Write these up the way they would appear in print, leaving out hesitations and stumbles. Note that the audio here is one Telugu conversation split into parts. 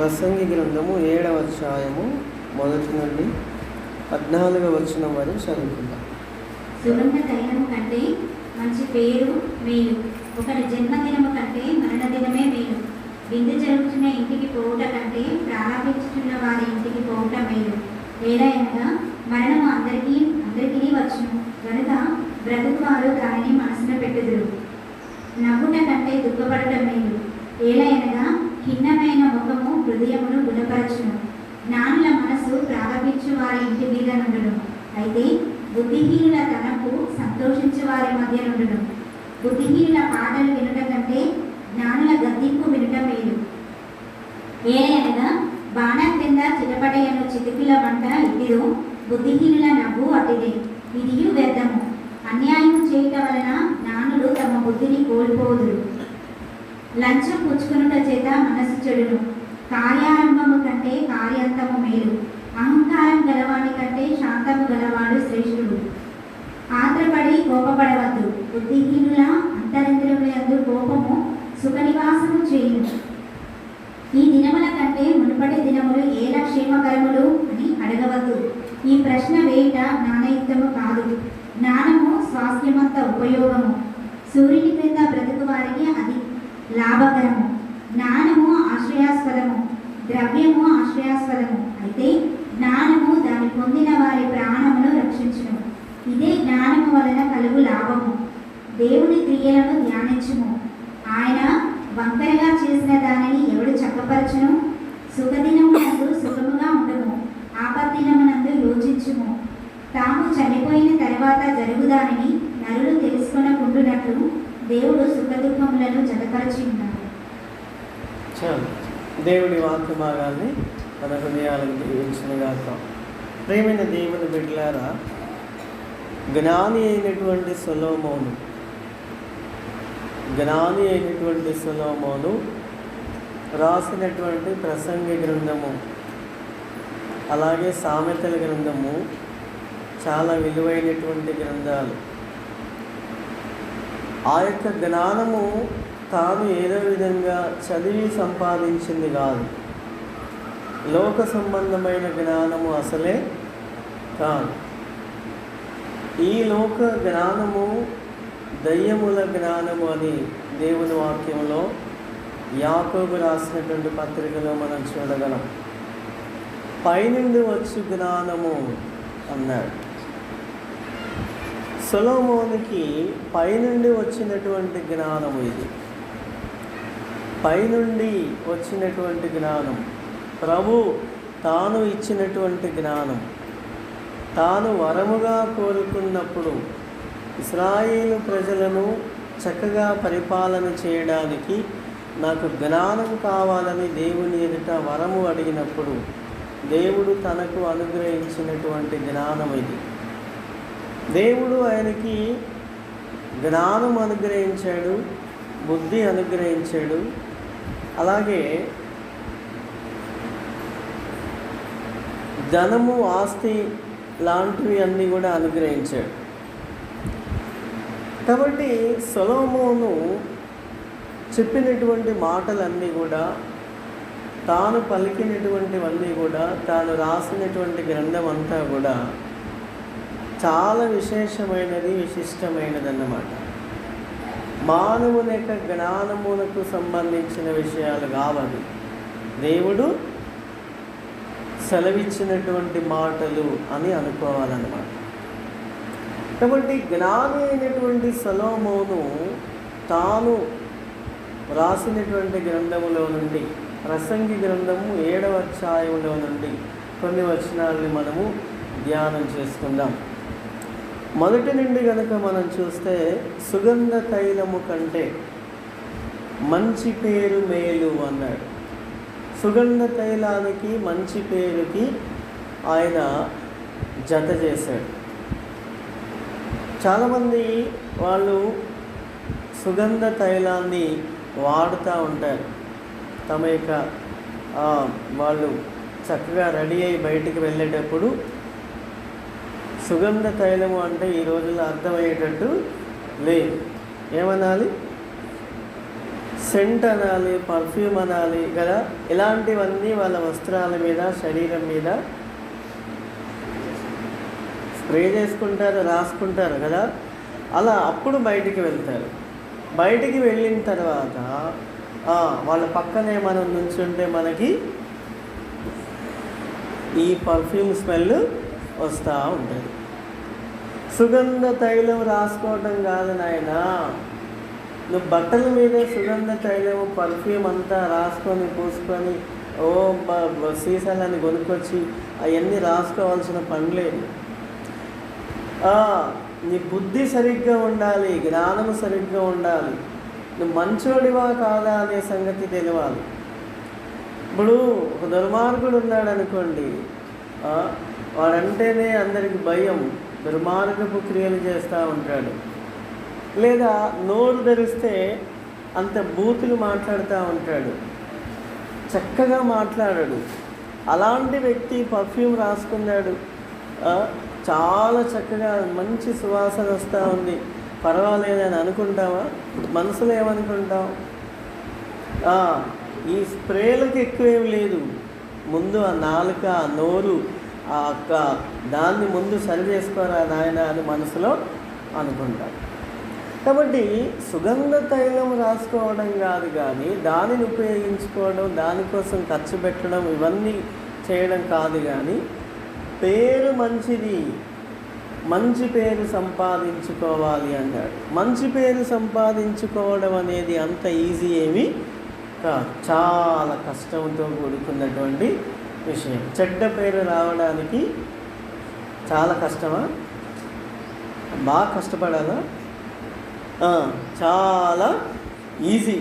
ప్రసంగి గ్రంథము 7వ అధ్యాయము మొదటి నుండి 14వ వచనం వరకు చదువుకుందాం. సుగంధ తైలము కంటే మంచి పేరు మేలు, ఒకటి జన్మదినము కంటే మరణదినమే మేలు. విందు జరుగుతున్న ఇంటికి పోవుట కంటే ప్రారంభించుతున్న వారి ఇంటికి పోవుట మేలు. ఏలయనగా మరణము అందరికీ వచ్చును కనుక బ్రతుకువారు దానిని మనసున పెట్టుదురు. నవ్వుట కంటే దుఃఖపడటం మేలు. ఏలయనగా ఖిన్నమైన ముఖము హృదయమును గుణపరచును. జ్ఞానుల మనసు ప్రారంభించు వారి ఇంటి మీద నుండును, అయితే బుద్ధిహీనుల తనకు సంతోషించు వారి మధ్య నుండును. బుద్ధిహీనుల పాటలు వినుట కంటే జ్ఞానుల గద్దింపు వినుట మేలు. ఏలయనగా బాణం క్రింద చిటపటయను చితికిల మంట ఇదిదో, బుద్ధిహీనుల నవ్వు అటిదే, ఇదియు వ్యర్థము. అన్యాయం చేయటం వలన జ్ఞానులు తమ బుద్ధిని కోల్పోదురు. లంచం పుచ్చుకునుట చేత మనసు చెడును. కార్యారంభము కంటే కార్యాంతము మేలు. అహంకారం గలవాడి కంటే శాంతము గలవాడు శ్రేష్ఠుడు. ఆత్రపడి కోపపడవద్దు. బుద్ధిహీనుల అంతరింద్రియములందు కోపము సుఖనివాసము చేయును. ఈ దినముల కంటే మునుపటి దినములు ఏల క్షేమకరములు అని అడగవద్దు. ఈ ప్రశ్న వేయుట జ్ఞానయుక్తము కాదు. జ్ఞానము స్వాస్థ్యమంత ఉపయోగము. సూర్యుని క్రింద బ్రతుకు వారికి అది లాభకరము. జ్ఞానము ఆశ్రయాస్పదము, ద్రవ్యము ఆశ్రయాస్పదము, అయితే జ్ఞానము దాన్ని పొందిన వారి ప్రాణమును రక్షించును. ఇదే జ్ఞానము వలన కలుగు లాభము. దేవుని క్రియలను ధ్యానించుము. ఆయన వంకరగా చేసిన దానిని ఎవడు చక్కపరచును? సుఖదినమునందు సుఖముగా ఉండము, ఆపద్దినమునందు యోచించుము. తాము చనిపోయిన తర్వాత జరుగుదానిని నరులు తెలుసుకొనకుండునట్లు దేవుడు సుఖదుఖములను జతపరచి ఉన్నాడు. దేవుడి వాక్య భాగాన్ని మన హృదయాలకు దీవించునుగాక. ప్రేమైన దేవుని బిడ్డలారా, జ్ఞాని అయినటువంటి సొలొమోను రాసినటువంటి ప్రసంగి గ్రంథము, అలాగే సామెతల గ్రంథము చాలా విలువైనటువంటి గ్రంథాలు. ఆ యొక్క జ్ఞానము తాను ఏదో విధంగా చదివి సంపాదించింది కాదు. లోక సంబంధమైన జ్ఞానము అసలే కాదు. ఈ లోక జ్ఞానము దయ్యముల జ్ఞానము అని దేవుని వాక్యంలో యాకోబు రాసినటువంటి పత్రికలో మనం చూడగలం. పైనుండి వచ్చు జ్ఞానము అన్నాడు. సొలొమోనుకి పైనుండి వచ్చినటువంటి జ్ఞానము ఇది. పైనుండి వచ్చినటువంటి జ్ఞానం, ప్రభు తాను ఇచ్చినటువంటి జ్ఞానం. తాను వరముగా కోరుకున్నప్పుడు ఇశ్రాయేలు ప్రజలను చక్కగా పరిపాలన చేయడానికి నాకు జ్ఞానం కావాలని దేవుని ఎదుట వరము అడిగినప్పుడు దేవుడు తనకు అనుగ్రహించినటువంటి జ్ఞానం ఇది. దేవుడు ఆయనకి జ్ఞానం అనుగ్రహించాడు, బుద్ధి అనుగ్రహించాడు, అలాగే ధనము, ఆస్తి లాంటివి అన్నీ కూడా అనుగ్రహించాడు. కాబట్టి సొలొమోను చెప్పినటువంటి మాటలన్నీ కూడా, తాను పలికినటువంటివన్నీ కూడా, తాను రాసినటువంటి గ్రంథం అంతా కూడా చాలా విశేషమైనది, విశిష్టమైనది అన్నమాట. మానవుని యొక్క జ్ఞానమునకు సంబంధించిన విషయాలు కావాలి. దేవుడు సెలవిచ్చినటువంటి మాటలు అని అనుకోవాలన్నమాట. కాబట్టి జ్ఞాని అయినటువంటి సొలొమోను తాను రాసినటువంటి గ్రంథములో నుండి, ప్రసంగి గ్రంథము 7వ అధ్యాయంలో నుండి కొన్ని వచనాలని మనము ధ్యానం చేసుకుందాం. మొదటి నుండి కనుక మనం చూస్తే, సుగంధ తైలము కంటే మంచి పేరు మేలు అన్నాడు. సుగంధ తైలానికి, మంచి పేరుకి ఆయన జత చేశాడు. చాలామంది వాళ్ళు సుగంధ తైలాన్ని వాడుతూ ఉంటారు. తమ యొక్క వాళ్ళు చక్కగా రెడీ అయి బయటికి వెళ్ళేటప్పుడు సుగంధ తైలము అంటే ఈ రోజుల్లో అర్థమయ్యేటట్టు లేదు. ఏమనాలి? సెంట్ అనాలి, పర్ఫ్యూమ్ అనాలి కదా, ఇలాంటివన్నీ వాళ్ళ వస్త్రాల మీద, శరీరం మీద స్ప్రే చేసుకుంటారు, రాసుకుంటారు కదా. అలా అప్పుడు బయటికి వెళ్తారు. బయటికి వెళ్ళిన తర్వాత వాళ్ళ పక్కనే మనం నుంచుంటే మనకి ఈ పర్ఫ్యూమ్ స్మెల్ వస్తూ ఉంటుంది. సుగంధ తైలం రాసుకోవటం కాదు నాయనా, నువ్వు బట్టల మీద సుగంధ తైలం పర్ఫ్యూమ్ అంతా రాసుకొని పూసుకొని సీసాలని కొనుక్కొచ్చి అవన్నీ రాసుకోవాల్సిన పని లేదు. నీ బుద్ధి సరిగ్గా ఉండాలి, జ్ఞానం సరిగ్గా ఉండాలి, నువ్వు మంచోడివా కాదా అనే సంగతి తెలియాలి. ఇప్పుడు ఒక దుర్మార్గుడు ఉన్నాడు అనుకోండి, వాడంటేనే అందరికి భయం, దుర్మార్గపు క్రియలు చేస్తూ ఉంటాడు. లేదా నోరు ధరిస్తే అంత బూతులు మాట్లాడుతూ ఉంటాడు, చక్కగా మాట్లాడాడు. అలాంటి వ్యక్తి పర్ఫ్యూమ్ రాసుకున్నాడు, చాలా చక్కగా మంచి సువాసన వస్తూ ఉంది, పర్వాలేదని అనుకుంటావా? మనసులో ఏమనుకుంటావు? ఈ స్ప్రేలకు ఎక్కువేం లేదు, ముందు ఆ నాలుక, ఆ నోరు, దాన్ని ముందు సరి చేసుకోరా నాయన అని మనసులో అనుకుంటాం. కాబట్టి సుగంధ తైలం రాసుకోవడం కాదు, కానీ దానిని ఉపయోగించుకోవడం, దానికోసం ఖర్చు పెట్టడం, ఇవన్నీ చేయడం కాదు. కానీ పేరు మంచిది, మంచి పేరు సంపాదించుకోవాలి అన్నాడు. మంచి పేరు సంపాదించుకోవడం అనేది అంత ఈజీ ఏమీ కాదు, చాలా కష్టంతో కూడుకున్నటువంటి విషయం. చెడ్డ పేరు రావడానికి చాలా కష్టమా? బాగా కష్టపడాలా? చాలా ఈజీ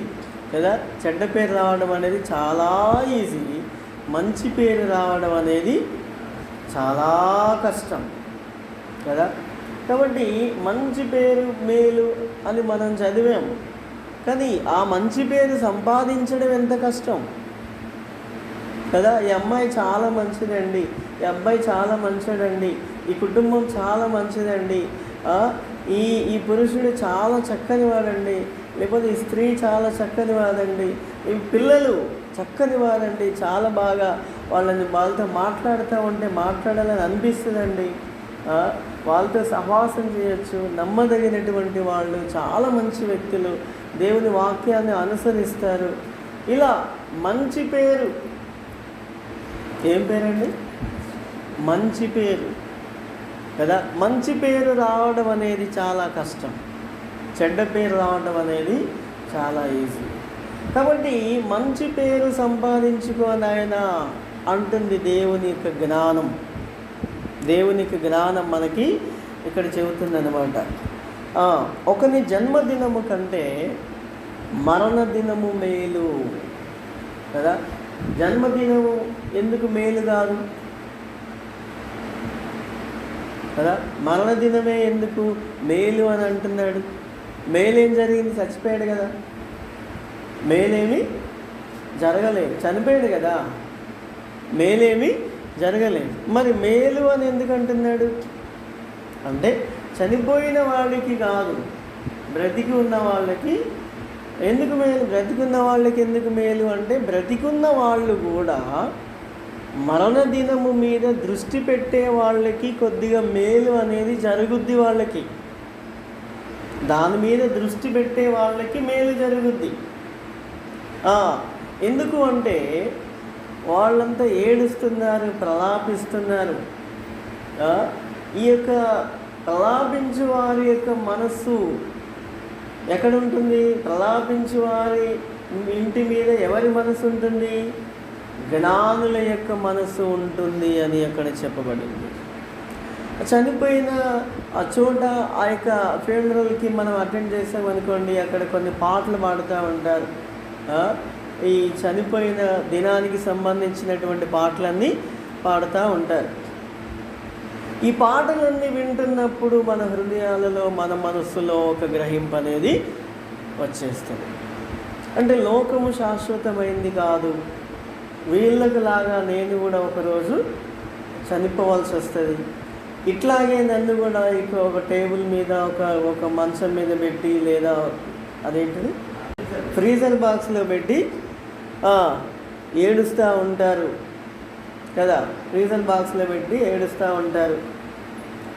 కదా. చెడ్డ పేరు రావడం అనేది చాలా ఈజీ, మంచి పేరు రావడం అనేది చాలా కష్టం కదా. కాబట్టి మంచి పేరు మేలు అని మనం చదివాము, కానీ ఆ మంచి పేరు సంపాదించడం ఎంత కష్టం కదా. ఈ అమ్మాయి చాలా మంచిదండి, ఈ అబ్బాయి చాలా మంచిదండి, ఈ కుటుంబం చాలా మంచిదండి, ఈ పురుషుడు చాలా చక్కని వాడండి, లేకపోతే ఈ స్త్రీ చాలా చక్కని వాడండి, ఈ పిల్లలు చక్కని వారండి, చాలా బాగా వాళ్ళతో మాట్లాడుతూ ఉంటే మాట్లాడాలని అనిపిస్తుందండి, వాళ్ళతో సహవాసం చేయొచ్చు, నమ్మదగినటువంటి వాళ్ళు, చాలా మంచి వ్యక్తులు, దేవుని వాక్యాన్ని అనుసరిస్తారు. ఇలా మంచి పేరు, ఏం పేరండి? మంచి పేరు కదా. మంచి పేరు రావడం అనేది చాలా కష్టం, చెడ్డ పేరు రావడం అనేది చాలా ఈజీ. కాబట్టి మంచి పేరు సంపాదించుకోనాయన అంటుంది దేవుని యొక్క జ్ఞానం. దేవుని యొక్క జ్ఞానం మనకి ఇక్కడ చెబుతుందన్నమాట. ఒకని జన్మదినము కంటే మరణ దినము మేలు కదా. జన్మదినము ఎందుకు మేలు కాదు కదా, మరణదినమే ఎందుకు మేలు అని అంటున్నాడు? మేలేం జరిగింది? చచ్చిపోయాడు కదా, మేలేమి జరగలేదు, చనిపోయాడు కదా, మేలేమి జరగలేదు. మరి మేలు అని ఎందుకు అంటున్నాడు అంటే, చనిపోయిన వాడికి కాదు, బ్రతికి ఉన్న వాళ్ళకి ఎందుకు మేలు? బ్రతికున్న వాళ్ళకి ఎందుకు మేలు అంటే, బ్రతికున్న వాళ్ళు కూడా మరణ దినము మీద దృష్టి పెట్టే వాళ్ళకి కొద్దిగా మేలు అనేది జరుగుద్ది. వాళ్ళకి దాని మీద దృష్టి పెట్టే వాళ్ళకి మేలు జరుగుద్ది. ఎందుకు అంటే వాళ్ళంతా ఏడుస్తున్నారు, ప్రలాపిస్తున్నారు. ఈ యొక్క ప్రలాపించు వారి యొక్క మనస్సు ఎక్కడుంటుంది? ప్రలాపించు వారి ఇంటి మీద ఎవరి మనసు ఉంటుంది? జ్ఞానుల యొక్క మనసు ఉంటుంది అని అక్కడ చెప్పబడింది. చనిపోయిన ఆ చోట, ఆ యొక్క ఫ్యూనరల్కి మనం అటెండ్ చేసామనుకోండి, అక్కడ కొన్ని పాటలు పాడుతూ ఉంటారు. ఈ చనిపోయిన దినానికి సంబంధించినటువంటి పాటలన్నీ పాడుతూ ఉంటారు. ఈ పాటలన్నీ వింటున్నప్పుడు మన హృదయాలలో, మన మనస్సులో ఒక గ్రహింపు అనేది వచ్చేస్తుంది. అంటే లోకము శాశ్వతమైంది కాదు, వీళ్ళకు లాగా నేను కూడా ఒకరోజు చనిపోవాల్సి వస్తుంది. ఇట్లాగే నన్ను కూడా ఒక టేబుల్ మీద, ఒక మంచం మీద పెట్టి, లేదా అదేంటిది ఫ్రీజర్ బాక్స్లో పెట్టి ఏడుస్తూ ఉంటారు కదా, ఫ్రీజర్ బాక్స్లో పెట్టి ఏడుస్తూ ఉంటారు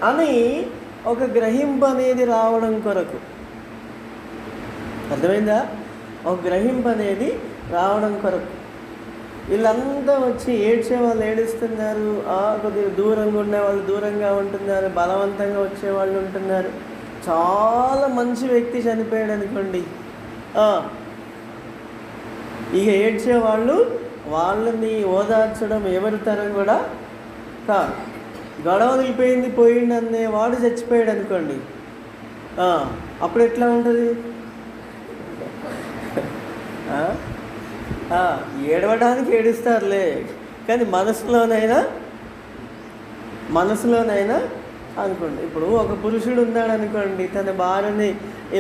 అని ఒక గ్రహింపు అనేది రావడం కొరకు. అర్థమైందా? ఒక గ్రహింపు అనేది రావడం కొరకు వీళ్ళంతా వచ్చి ఏడ్చే వాళ్ళు ఏడుస్తున్నారు, కొద్దిగా దూరంగా ఉండే వాళ్ళు దూరంగా ఉంటున్నారు, బలవంతంగా వచ్చేవాళ్ళు ఉంటున్నారు. చాలా మంచి వ్యక్తి చనిపోయాడు అనుకోండి, ఇక ఏడ్చేవాళ్ళు వాళ్ళని ఓదార్చడం ఎవరి తరం కూడా కాదు. గొడవ వదిలిపోయింది పోయింది అనే వాడు చచ్చిపోయాడు అనుకోండి, అప్పుడు ఎట్లా ఉంటుంది? ఏడవడానికి ఏడుస్తారులే, కానీ మనసులోనైనా అనుకోండి. ఇప్పుడు ఒక పురుషుడు ఉన్నాడు అనుకోండి, తన భార్యని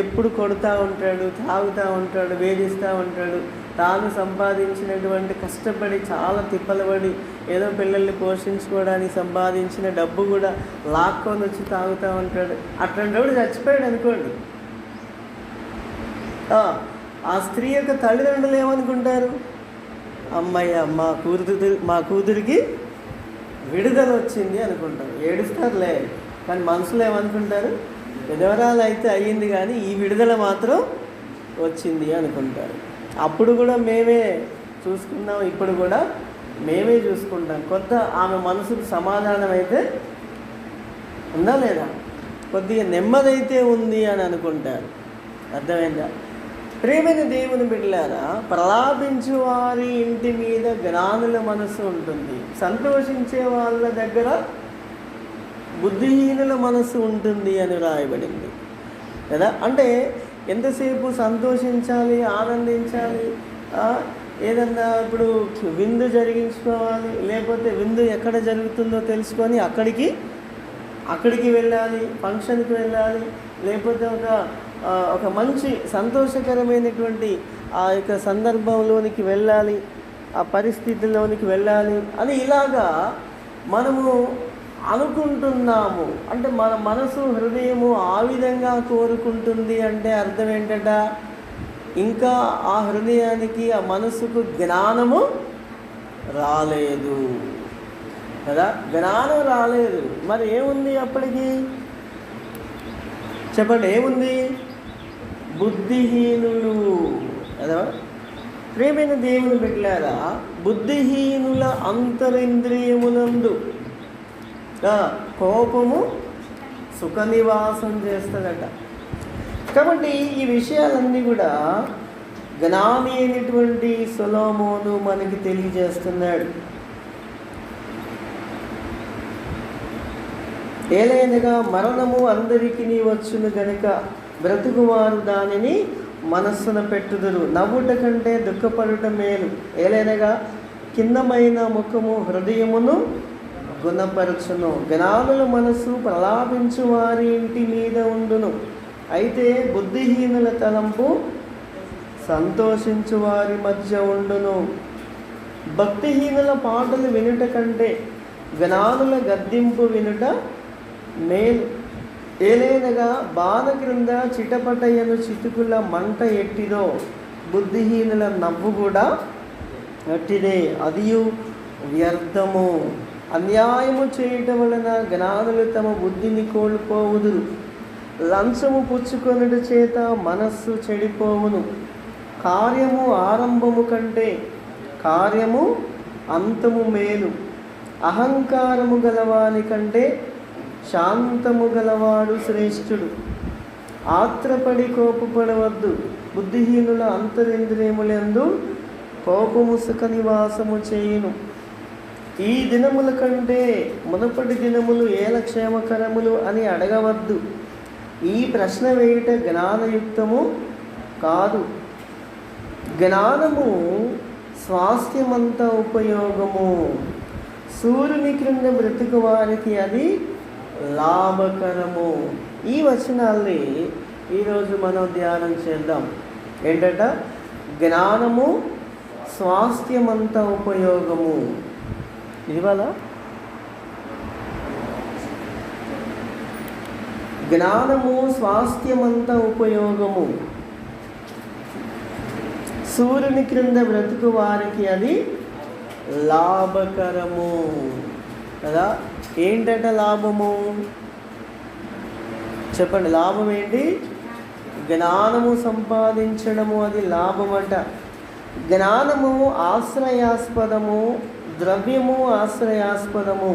ఎప్పుడు కొడుతూ ఉంటాడు, తాగుతూ ఉంటాడు, వేధిస్తూ ఉంటాడు. తాను సంపాదించినటువంటి కష్టపడి చాలా తిప్పలబడి ఏదో పిల్లల్ని పోషించుకోవడానికి సంపాదించిన డబ్బు కూడా లాక్కొని వచ్చి తాగుతూ ఉంటాడు. అట్లాంటి చచ్చిపోయాడు అనుకోండి, ఆ స్త్రీ యొక్క తల్లిదండ్రులు ఏమనుకుంటారు? అమ్మయ్య, మా కూతురికి విడుదల వచ్చింది అనుకుంటారు. ఏడుస్తారులే, కానీ మనసులో ఏమనుకుంటారు? విధవరాలు అయితే అయ్యింది కానీ ఈ విడుదల మాత్రం వచ్చింది అనుకుంటారు. అప్పుడు కూడా మేమే చూసుకున్నాం, ఇప్పుడు కూడా మేమే చూసుకుంటాం. కొంత ఆమె మనసుకు సమాధానం అయితే ఉందా లేదా, కొద్దిగా నెమ్మదైతే ఉంది అని అనుకుంటారు. అర్థమైందా? ప్రేమైన దేవుని బిడ్డలారా, ప్రలాపించు వారి ఇంటి మీద జ్ఞానుల మనసు ఉంటుంది, సంతోషించే వాళ్ళ దగ్గర బుద్ధిహీనుల మనసు ఉంటుంది అని రాయబడింది కదా. అంటే ఎంతసేపు సంతోషించాలి, ఆనందించాలి, ఏదన్నా ఇప్పుడు విందు జరిగించుకోవాలి, లేకపోతే విందు ఎక్కడ జరుగుతుందో తెలుసుకొని అక్కడికి వెళ్ళాలి, ఫంక్షన్కి వెళ్ళాలి, లేకపోతే ఒక మంచి సంతోషకరమైనటువంటి ఆ యొక్క సందర్భంలోనికి వెళ్ళాలి, ఆ పరిస్థితిలోనికి వెళ్ళాలి అని ఇలాగా మనము అనుకుంటున్నాము. అంటే మన మనసు హృదయము ఆ విధంగా కోరుకుంటుంది అంటే అర్థం ఏంటట? ఇంకా ఆ హృదయానికి ఆ మనసుకు జ్ఞానము రాలేదు కదా, జ్ఞానం రాలేదు. మరి ఏముంది అప్పటికి? చెప్పండి, ఏముంది? బుద్ధిహీనులు కదా. ప్రేమైన దేవుని బిడ్డలారా, బుద్ధిహీనుల అంతరింద్రియమునందు కోపము సుఖ నివాసం చేస్తుందట. కాబట్టి ఈ విషయాలన్నీ కూడా జ్ఞాని అయినటువంటి సొలొమోను మనకి తెలియజేస్తున్నాడు. ఏలైనగా మరణము అందరికీ వచ్చును గనుక బ్రతుకువారు దానిని మనస్సున పెట్టుదురు, నవ్వుట కంటే దుఃఖపడుట మేలు. ఏలైనగా కిందమైన ముఖము హృదయమును గుణపరచును, జ్ఞానుల మనసు ప్రలాపించు వారి ఇంటి మీద ఉండును. అయితే బుద్ధిహీనుల తలంపు సంతోషించు వారి మధ్య ఉండును. భక్తిహీనుల పాటలు వినుట కంటే జ్ఞానుల గద్దింపు వినుట మేలు. ఏలైనగా బాధ క్రింద చిటపటయ్యను చితుకుల మంట ఎట్టిదో బుద్ధిహీనుల నవ్వు కూడా అట్టిదే, అదియు వ్యర్థము. అన్యాయము చేయటం వలన జ్ఞానులు తమ బుద్ధిని కోల్పోవుదురు, లంచము పుచ్చుకొనుట చేత మనస్సు చెడిపోవును. కార్యము ఆరంభము కంటే కార్యము అంతము మేలు. అహంకారము గలవాని కంటే శాంతము గలవాడు శ్రేష్ఠుడు. ఆత్రపడి కోపపడవద్దు, బుద్ధిహీనుల అంతరింద్రియములందు కోపము సుఖ నివాసము చేయును. ఈ దినముల కంటే మునపటి దినములు ఏల క్షేమకరములు అని అడగవద్దు. ఈ ప్రశ్న వేయుట జ్ఞానయుక్తము కాదు. జ్ఞానము స్వాస్థ్యమంత ఉపయోగము, సూర్యుని క్రింద బ్రతుకు వారికి అది లాభకరము. ఈ వచనాల్ని ఈరోజు మనం ధ్యానం చేద్దాం. ఏంటట? జ్ఞానము స్వాస్థ్యమంత ఉపయోగము. ఇవాళ జ్ఞానము స్వాస్థ్యమంత ఉపయోగము. సూర్యుని క్రింద బ్రతుకు వారికి అది లాభకరము కదా. ఏంటట లాభము? చెప్పండి, లాభం ఏంటి? జ్ఞానము సంపాదించడము అది లాభమట. జ్ఞానము ఆశ్రయాస్పదము, ద్రవ్యము ఆశ్రయాస్పదము.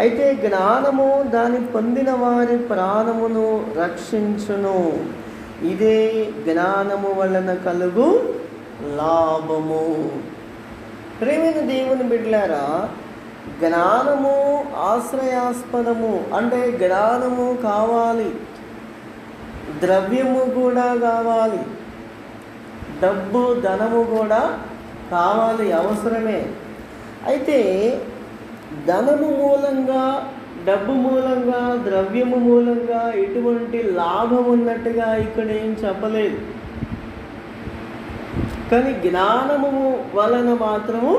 అయితే జ్ఞానము దాని పొందిన వారి ప్రాణమును రక్షించును. ఇదే జ్ఞానము వలన కలుగు లాభము. ప్రేమైన దేవుని బిడ్డలారా, జ్ఞానము ఆశ్రయాస్పదము అంటే జ్ఞానము కావాలి, ద్రవ్యము కూడా కావాలి, డబ్బు ధనము కూడా కావాలి, అవసరమే. అయితే ధనము మూలంగా, డబ్బు మూలంగా, ద్రవ్యము మూలంగా ఎటువంటి లాభం ఉన్నట్టుగా ఇక్కడ ఏం చెప్పలేదు. కానీ జ్ఞానము వలన మాత్రము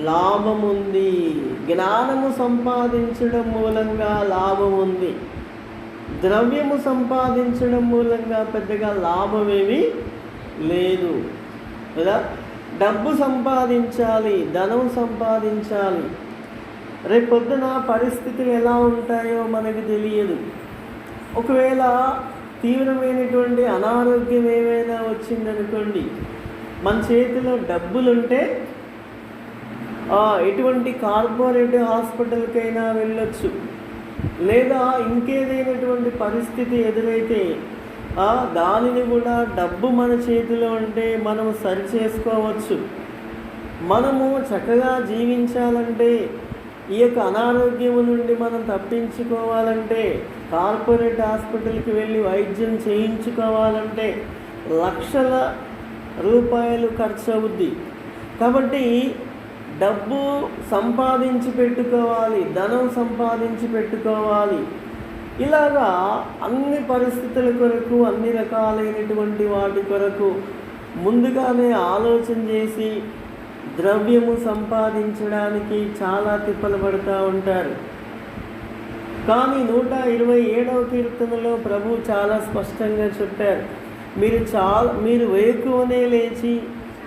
లాభం ఉంది. జ్ఞానము సంపాదించడం మూలంగా లాభం ఉంది. ద్రవ్యము సంపాదించడం మూలంగా పెద్దగా లాభమేమీ లేదు కదా. డబ్బు సంపాదించాలి, ధనం సంపాదించాలి. రేపొద్దున పరిస్థితులు ఎలా ఉంటాయో మనకు తెలియదు. ఒకవేళ తీవ్రమైనటువంటి అనారోగ్యం ఏమైనా వచ్చిందనుకోండి, మన చేతిలో డబ్బులుంటే ఎటువంటి కార్పొరేట్ హాస్పిటల్కైనా వెళ్ళొచ్చు. లేదా ఇంకేదైనటువంటి పరిస్థితి ఎదురైతే దానిని కూడా డబ్బు మన చేతిలో ఉంటే మనము సరి చేసుకోవచ్చు. మనము చక్కగా జీవించాలంటే, ఈ యొక్క అనారోగ్యము నుండి మనం తప్పించుకోవాలంటే, కార్పొరేట్ హాస్పిటల్కి వెళ్ళి వైద్యం చేయించుకోవాలంటే లక్షల రూపాయలు ఖర్చు అవుద్ది. కాబట్టి డబ్బు సంపాదించి పెట్టుకోవాలి, ధనం సంపాదించి పెట్టుకోవాలి. ఇలాగా అన్ని పరిస్థితుల కొరకు, అన్ని రకాలైనటువంటి వాటి కొరకు ముందుగానే ఆలోచన చేసి ద్రవ్యము సంపాదించడానికి చాలా తిప్పలు పడుతూ ఉంటారు. కానీ 127వ కీర్తనలో ప్రభు చాలా స్పష్టంగా చెప్పారు, మీరు వేకువనే లేచి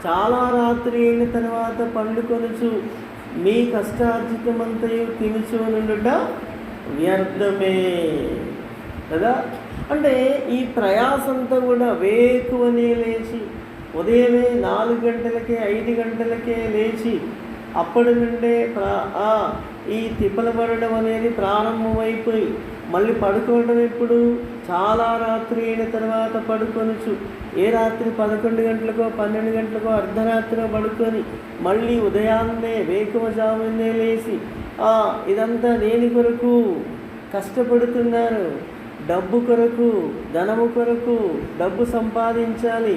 చాలా రాత్రి అయిన తర్వాత పండుకొనుచు మీ కష్టార్జితమంతయు తినుచు నుండుట వ్యర్థమే కదా. అంటే ఈ ప్రయాసంతా కూడా వేకువనే లేచి, ఉదయమే 4 గంటలకే 5 గంటలకే లేచి అప్పటి నుండే ఈ తిప్పలు పడడం అనేది ప్రారంభమైపోయి మళ్ళీ పడుకోవడం ఎప్పుడు? చాలా రాత్రి అయిన తర్వాత పడుకొనుచు. ఏ రాత్రి 11 గంటలకో 12 గంటలకో అర్ధరాత్రిలో పడుకొని మళ్ళీ ఉదయాన్నే వేకువజామునే లేచి ఇదంతా దేని కొరకు కష్టపడుతున్నారు? డబ్బు కొరకు, ధనము కొరకు. డబ్బు సంపాదించాలి,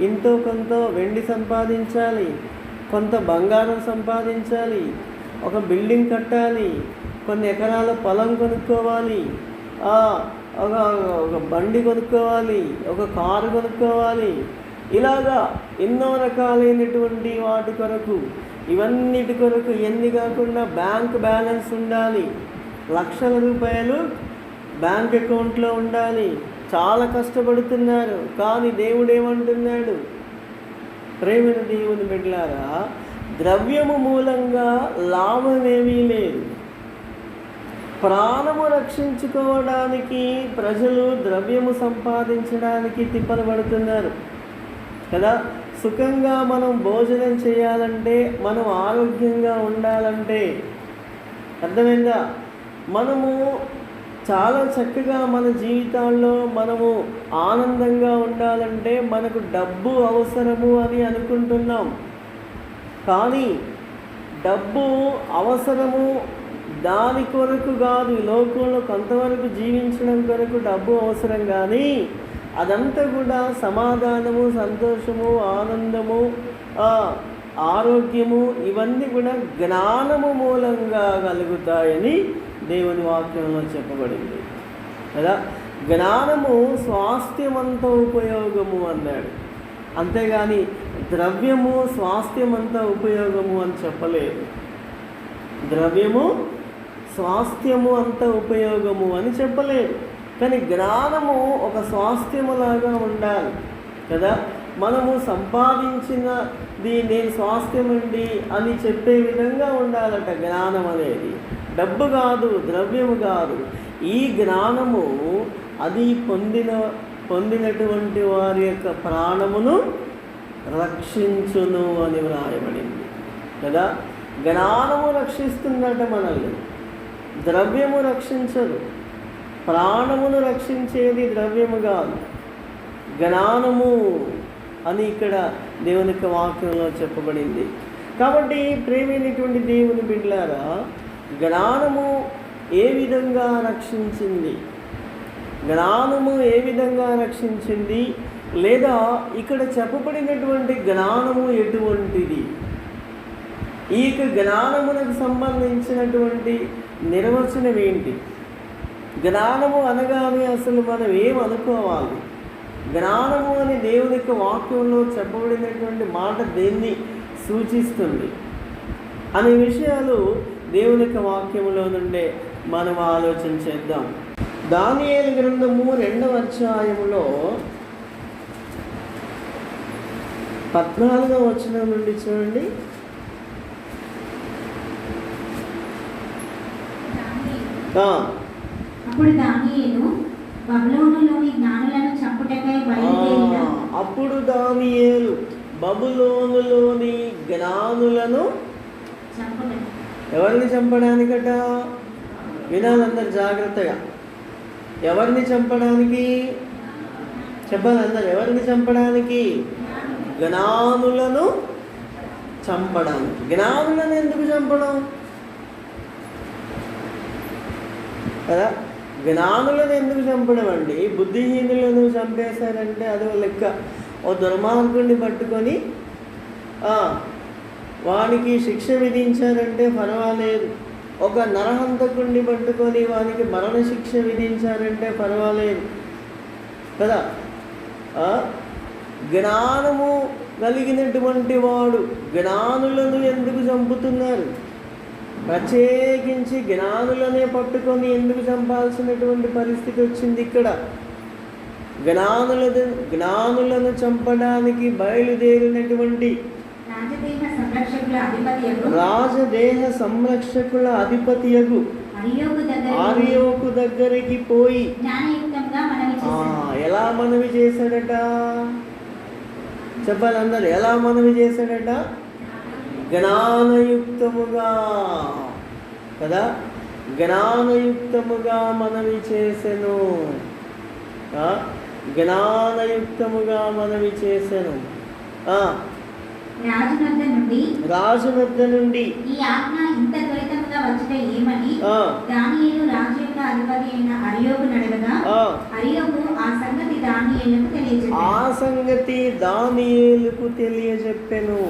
ఇంతో కొంత వెండి సంపాదించాలి, కొంత బంగారం సంపాదించాలి, ఒక బిల్డింగ్ కట్టాలి, కొన్ని ఎకరాల పొలం కొనుక్కోవాలి, ఒక బండి కొనుక్కోవాలి, ఒక కారు కొనుక్కోవాలి. ఇలాగా ఎన్నో రకాలైనటువంటి వాటి కొరకు, ఇవన్నిటి కొరకు ఎన్ని కాకుండా బ్యాంక్ బ్యాలెన్స్ ఉండాలి, లక్షల రూపాయలు బ్యాంక్ అకౌంట్లో ఉండాలి. చాలా కష్టపడుతున్నారు. కానీ దేవుడు ఏమంటున్నాడు? ప్రేమైన దేవుని బిడ్డలారా, ద్రవ్యము మూలంగా లాభమేమీ లేదు. ప్రాణము రక్షించుకోవడానికి ప్రజలు ద్రవ్యము సంపాదించడానికి తిప్పలు పడుతున్నారు కదా. సుఖంగా మనం భోజనం చేయాలంటే, మనం ఆరోగ్యంగా ఉండాలంటే, అర్థమైందా? మనము చాలా చక్కగా మన జీవితాల్లో మనము ఆనందంగా ఉండాలంటే మనకు డబ్బు అవసరము అని అనుకుంటున్నాం. కానీ డబ్బు అవసరము దాని కొరకు కాదు. ఈ లోకంలో కొంతవరకు జీవించడం కొరకు డబ్బు అవసరం, కానీ అదంతా కూడా సమాధానము, సంతోషము, ఆనందము, ఆరోగ్యము ఇవన్నీ కూడా జ్ఞానము మూలంగా కలుగుతాయని దేవుని వాక్యంలో చెప్పబడింది కదా. జ్ఞానము స్వాస్థ్యమంత ఉపయోగము అన్నాడు, అంతేగాని ద్రవ్యము స్వాస్థ్యమంత ఉపయోగము అని చెప్పలేదు. ద్రవ్యము స్వాస్థ్యము అంత ఉపయోగము అని చెప్పలేదు. కానీ జ్ఞానము ఒక స్వాస్థ్యములాగా ఉండాలి కదా. మనము సంపాదించినది నేను స్వాస్థ్యం అండి అని చెప్పే విధంగా ఉండాలట జ్ఞానం అనేది. డబ్బు కాదు, ద్రవ్యము కాదు. ఈ జ్ఞానము అది పొందినటువంటి వారి యొక్క ప్రాణమును రక్షించును అని వ్రాయబడింది కదా. జ్ఞానము రక్షిస్తుందట మనల్ని, ద్రవ్యము రక్షించదు. ప్రాణమును రక్షించేది ద్రవ్యము కాదు, జ్ఞానము అని ఇక్కడ దేవుని యొక్క వాక్యంలో చెప్పబడింది. కాబట్టి ప్రేమైనటువంటి దేవుని బిడ్డలారా, జ్ఞానము ఏ విధంగా రక్షించింది, జ్ఞానము ఏ విధంగా రక్షించింది, లేదా ఇక్కడ చెప్పబడినటువంటి జ్ఞానము ఎటువంటిది, ఈ జ్ఞానమునకు సంబంధించినటువంటి నిర్వచనం ఏంటి, జ్ఞానము అనగానే అసలు మనం ఏమనుకోవాలి, జ్ఞానము అని దేవుని యొక్క వాక్యంలో చెప్పబడినటువంటి మాట దేన్ని సూచిస్తుంది అనే విషయాలు దేవుని యొక్క వాక్యములో నుండే మనం ఆలోచన చేద్దాం. దానియేలు గ్రంథము 2వ అధ్యాయములో 14వ వచనం నుండి చూడండి. అప్పుడు దానియేలు బబులోనులోని జ్ఞానులను చంపుటకై బయలుదేరిన. అప్పుడు దానియేలు బబులోనులోని జ్ఞానులను ఎవరిని చంపడానికట? వినాలందరు జాగ్రత్తగా. ఎవరిని చంపడానికి చెప్పాలి అందరు? ఎవరిని చంపడానికి? జ్ఞానులను చంపడానికి. జ్ఞానులను ఎందుకు చంపడం కదా? జ్ఞానులను ఎందుకు చంపడం అండి? బుద్ధిహీనులను చంపేశారంటే అదో లెక్క. ఓ దుర్మార్గుడిని పట్టుకొని వానికి శిక్ష విధించారంటే పర్వాలేదు. ఒక నరహంతకుడిని పట్టుకొని వానికి మరణశిక్ష విధించారంటే పర్వాలేదు కదా. జ్ఞానము కలిగినటువంటి వాడు జ్ఞానులను ఎందుకు చంపుతున్నారు? ప్రత్యేకించి జ్ఞానులనే పట్టుకొని ఎందుకు చంపాల్సినటువంటి పరిస్థితి వచ్చింది ఇక్కడ? జ్ఞానులను చంపడానికి బయలుదేరినటువంటి రాజదేహ సంరక్షకుల అధిపతియగు అర్యోకు దగ్గరికి పోయి ఎలా మనవి చేశాడట? చెప్పాలి అందరు, ఎలా మనవి చేశాడట? జ్ఞానయుక్తముగా కదా, జ్ఞానయుక్తముగా మనవి చేసెను. జ్ఞానయుక్తముగా మనవి చేసెను. రాజు వద్ద నుండి ఈ ఆజ్ఞ ఇంత త్వరితముగా వచ్చుట ఏమని దానియేలు రాజు యొక్క అధిపతి అయిన అర్యోకును అడగగా, అర్యోకు ఆ సంగతి దానియేలుకు తెలియజెప్పెను.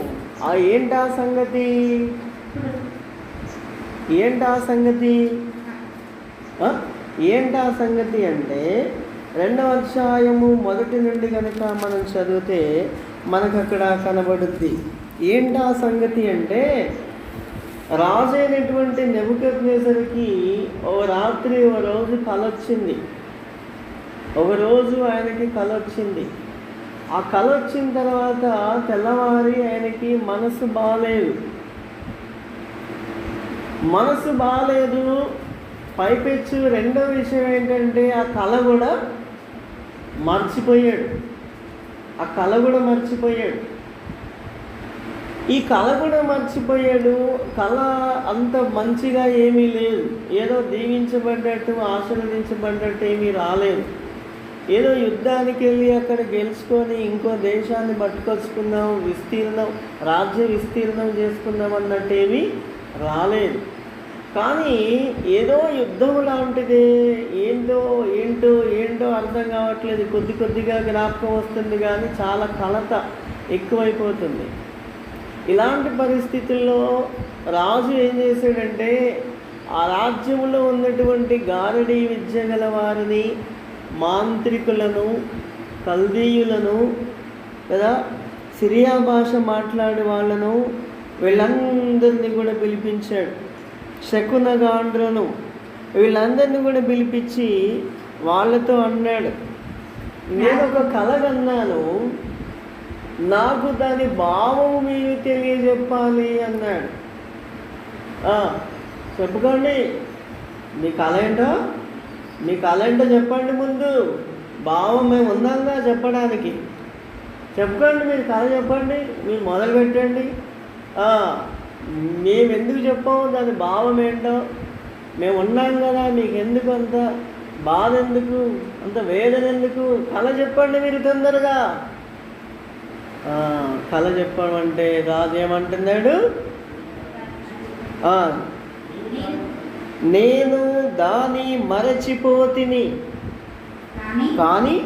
ఏంటా సంగతి? ఏంటా సంగతి అంటే 2వ అధ్యాయము 1 నుండి కనుక మనం చదివితే మనకు అక్కడ కనబడుద్ది. ఏంటా సంగతి అంటే, రాజైనటువంటి నెబుకద్నెజరుకి ఓ రాత్రి ఓ రోజు కలొచ్చింది. ఒకరోజు ఆయనకి కలొచ్చింది. ఆ కలొచ్చిన తర్వాత తెల్లవారి ఆయనకి మనసు బాలేదు. పైపెచ్చు రెండో విషయం ఏంటంటే ఆ కళ కూడా మర్చిపోయాడు. ఈ కళ కూడా మర్చిపోయాడు. కళ అంత మంచిగా ఏమీ లేదు. ఏదో దీవించబడ్డట్టు, ఆశీర్వదించబడ్డట్టు ఏమీ రాలేదు. ఏదో యుద్ధానికి వెళ్ళి అక్కడ గెలుచుకొని ఇంకో దేశాన్ని పట్టుకొచ్చుకుందాం, రాజ్య విస్తీర్ణం చేసుకుందాం అన్నట్టేమీ రాలేదు. కానీ ఏదో యుద్ధం లాంటిదే, ఏంటో అర్థం కావట్లేదు. కొద్దిగా జ్ఞాపకం వస్తుంది కానీ చాలా కలత ఎక్కువైపోతుంది. ఇలాంటి పరిస్థితుల్లో రాజు ఏం చేశాడంటే, ఆ రాజ్యంలో ఉన్నటువంటి గారడీ విద్య గల వారిని, మాంత్రికులను, కల్దీయులను కదా, సిరియా భాష మాట్లాడే వాళ్ళను, వీళ్ళందరినీ కూడా పిలిపించాడు. శకునగాండ్రను, వీళ్ళందరినీ కూడా పిలిపించి వాళ్ళతో అన్నాడు, నేను ఒక కల కన్నాను. నాకు దాని భావం మీరు తెలియజెప్పాలి అన్నాడు. చెప్పుకోండి, మీ కళ ఏంటో, మీ కళ ఏంటో చెప్పండి. ముందు భావం మేము ఉందాంగా చెప్పడానికి. చెప్పుకోండి, మీరు కళ చెప్పండి, మీరు మొదలు పెట్టండి. మేము ఎందుకు చెప్పాము, దాని భావం ఏంటో, మేము ఉన్నాం కదా, మీకు ఎందుకు అంత బాధ, ఎందుకు అంత వేదన, ఎందుకు? కళ చెప్పండి మీరు తొందరగా. కళ చెప్పమంటే రాజు ఏమంటున్నాడు? నేను దాని మరచిపోతిని, కానీ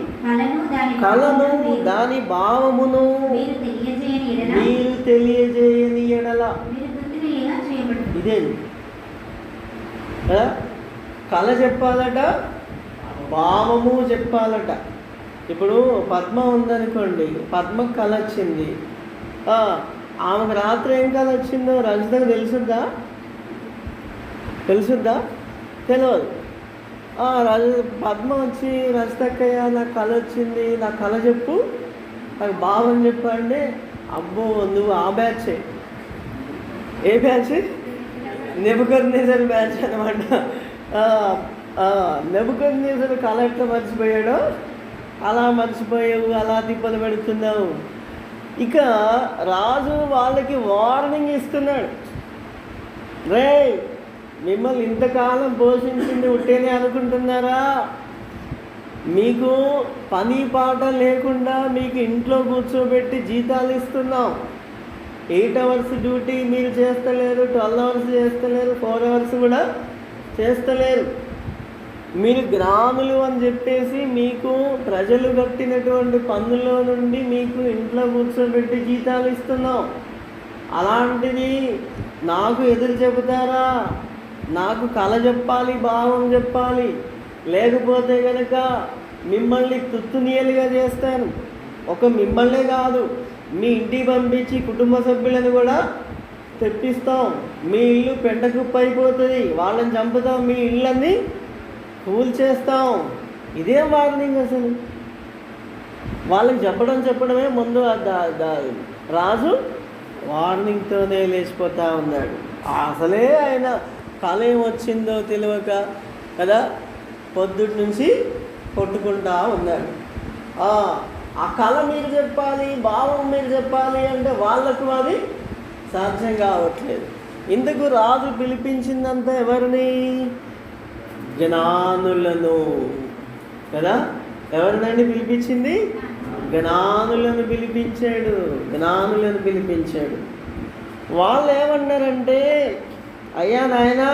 కళను దాని భావమును మీరు తెలియజేయని ఎడల. ఇదే కళ చెప్పాలట, భావము చెప్పాలట. ఇప్పుడు పద్మ ఉందనుకోండి, పద్మకు కళ వచ్చింది. ఆమెకు రాత్రి ఏం కళ వచ్చిందో రజితకు తెలుసుద్దా? తెలియదు. పద్మ వచ్చి రజితక్కయ్య నాకు కళ వచ్చింది, నా కళ చెప్పు, నాకు భావం చెప్పండి. అబ్బో నువ్వు ఆ బ్యాచే. ఏ బ్యాచ్? నెబుకద్నెజర్ బ్యాచ్ అనమాట. నెబుకద్నెజర్ కళ ఎట్లా మర్చిపోయాడో అలా మర్చిపోయావు, అలా తిప్పలు పెడుతున్నావు. ఇక రాజు వాళ్ళకి వార్నింగ్ ఇస్తున్నాడు. రే, మిమ్మల్ని ఇంతకాలం పోషించింది ఉట్టేనే అనుకుంటున్నారా? మీకు పని పాట లేకుండా మీకు ఇంట్లో కూర్చోబెట్టి జీతాలు ఇస్తున్నాం. 8 hours డ్యూటీ మీరు చేస్తలేరు, 12 hours చేస్తలేరు, 4 hours కూడా చేస్తలేరు. మీరు జ్ఞానులు అని చెప్పేసి మీకు ప్రజలు కట్టినటువంటి పన్నులో నుండి మీకు ఇంట్లో కూర్చోబెట్టి జీతాలు ఇస్తున్నాం. అలాంటిది నాకు ఎదురు చెబుతారా? నాకు కళ చెప్పాలి, భావం చెప్పాలి, లేకపోతే కనుక మిమ్మల్ని తుత్తునీయలుగా చేస్తాను. ఒక మిమ్మల్నే కాదు, మీ ఇంటికి పంపించి కుటుంబ సభ్యులను కూడా తెప్పిస్తాం. మీ ఇల్లు పెంటకుప్ప అయిపోతుంది, వాళ్ళని చంపుతాం, మీ ఇళ్ళని కూల్చేస్తాం. ఇదే వార్నింగ్. అసలు వాళ్ళకి చెప్పడమే ముందు రాజు వార్నింగ్తోనే లేచిపోతూ ఉన్నాడు. అసలే ఆయన కళ ఏమొచ్చిందో తెలియక కదా పొద్దుటి నుంచి కొట్టుకుంటా ఉన్నాడు. ఆ కళ మీరు చెప్పాలి, భావం మీరు చెప్పాలి అంటే వాళ్ళకు అది సాధ్యం కావట్లేదు. ఇందుకు రాజు పిలిపించిందంతా ఎవరిని? జ్ఞానులను కదా. ఎవరినండి పిలిపించింది? జ్ఞానులను పిలిపించాడు. వాళ్ళు ఏమన్నారంటే, అయ్యా నాయనా,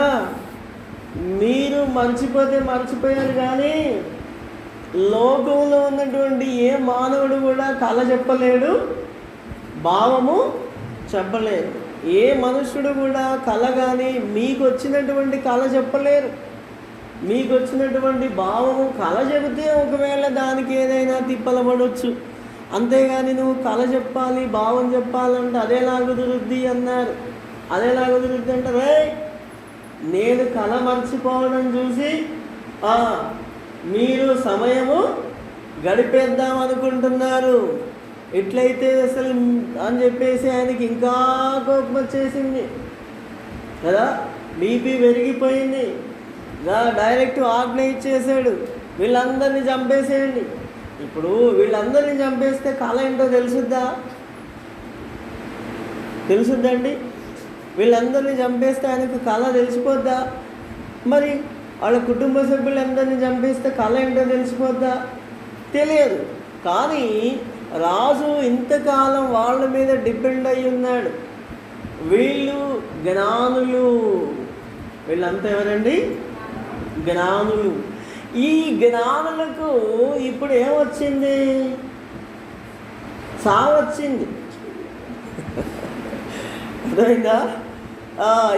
మీరు మర్చిపోయారు, కానీ లోకంలో ఉన్నటువంటి ఏ మానవుడు కూడా కళ చెప్పలేడు, భావము చెప్పలేరు. ఏ మనుష్యుడు కూడా కళ కానీ మీకు వచ్చినటువంటి కళ చెప్పలేరు. మీకు వచ్చినటువంటి భావము కళ చెబితే ఒకవేళ దానికి ఏదైనా తిప్పలపడవచ్చు. అంతేగాని నువ్వు కళ చెప్పాలి, భావం చెప్పాలంటే అదేలా కుదురుద్ది అన్నారు. అదేలా కుదురుద్ది అంటే, రే, నేను కళ మర్చిపోవడం చూసి మీరు సమయము గడిపేద్దాం అనుకుంటున్నారు. ఎట్లయితే అసలు అని చెప్పేసి ఆయనకి ఇంకా కోపం వచ్చేసింది కదా. బీపీ పెరిగిపోయింది. డైరెక్ట్ ఆజ్ఞ ఇచ్చేసాడు, వీళ్ళందరినీ చంపేసేయండి. ఇప్పుడు వీళ్ళందరినీ చంపేస్తే కళ ఏంటో తెలుసుద్దండి? వీళ్ళందరినీ చంపేస్తే ఆయనకు కళ తెలిసిపోద్దా? మరి వాళ్ళ కుటుంబ సభ్యులందరినీ చంపేస్తే కళ ఏంటో తెలిసిపోద్దా? తెలియదు. కానీ రాజు ఇంతకాలం వాళ్ళ మీద డిపెండ్ అయి ఉన్నాడు. వీళ్ళు జ్ఞానులు. వీళ్ళంతా ఎవరండి? జ్ఞానులు. ఈ జ్ఞానులకు ఇప్పుడు ఏమొచ్చింది? సావొచ్చింది. అర్థమైందా?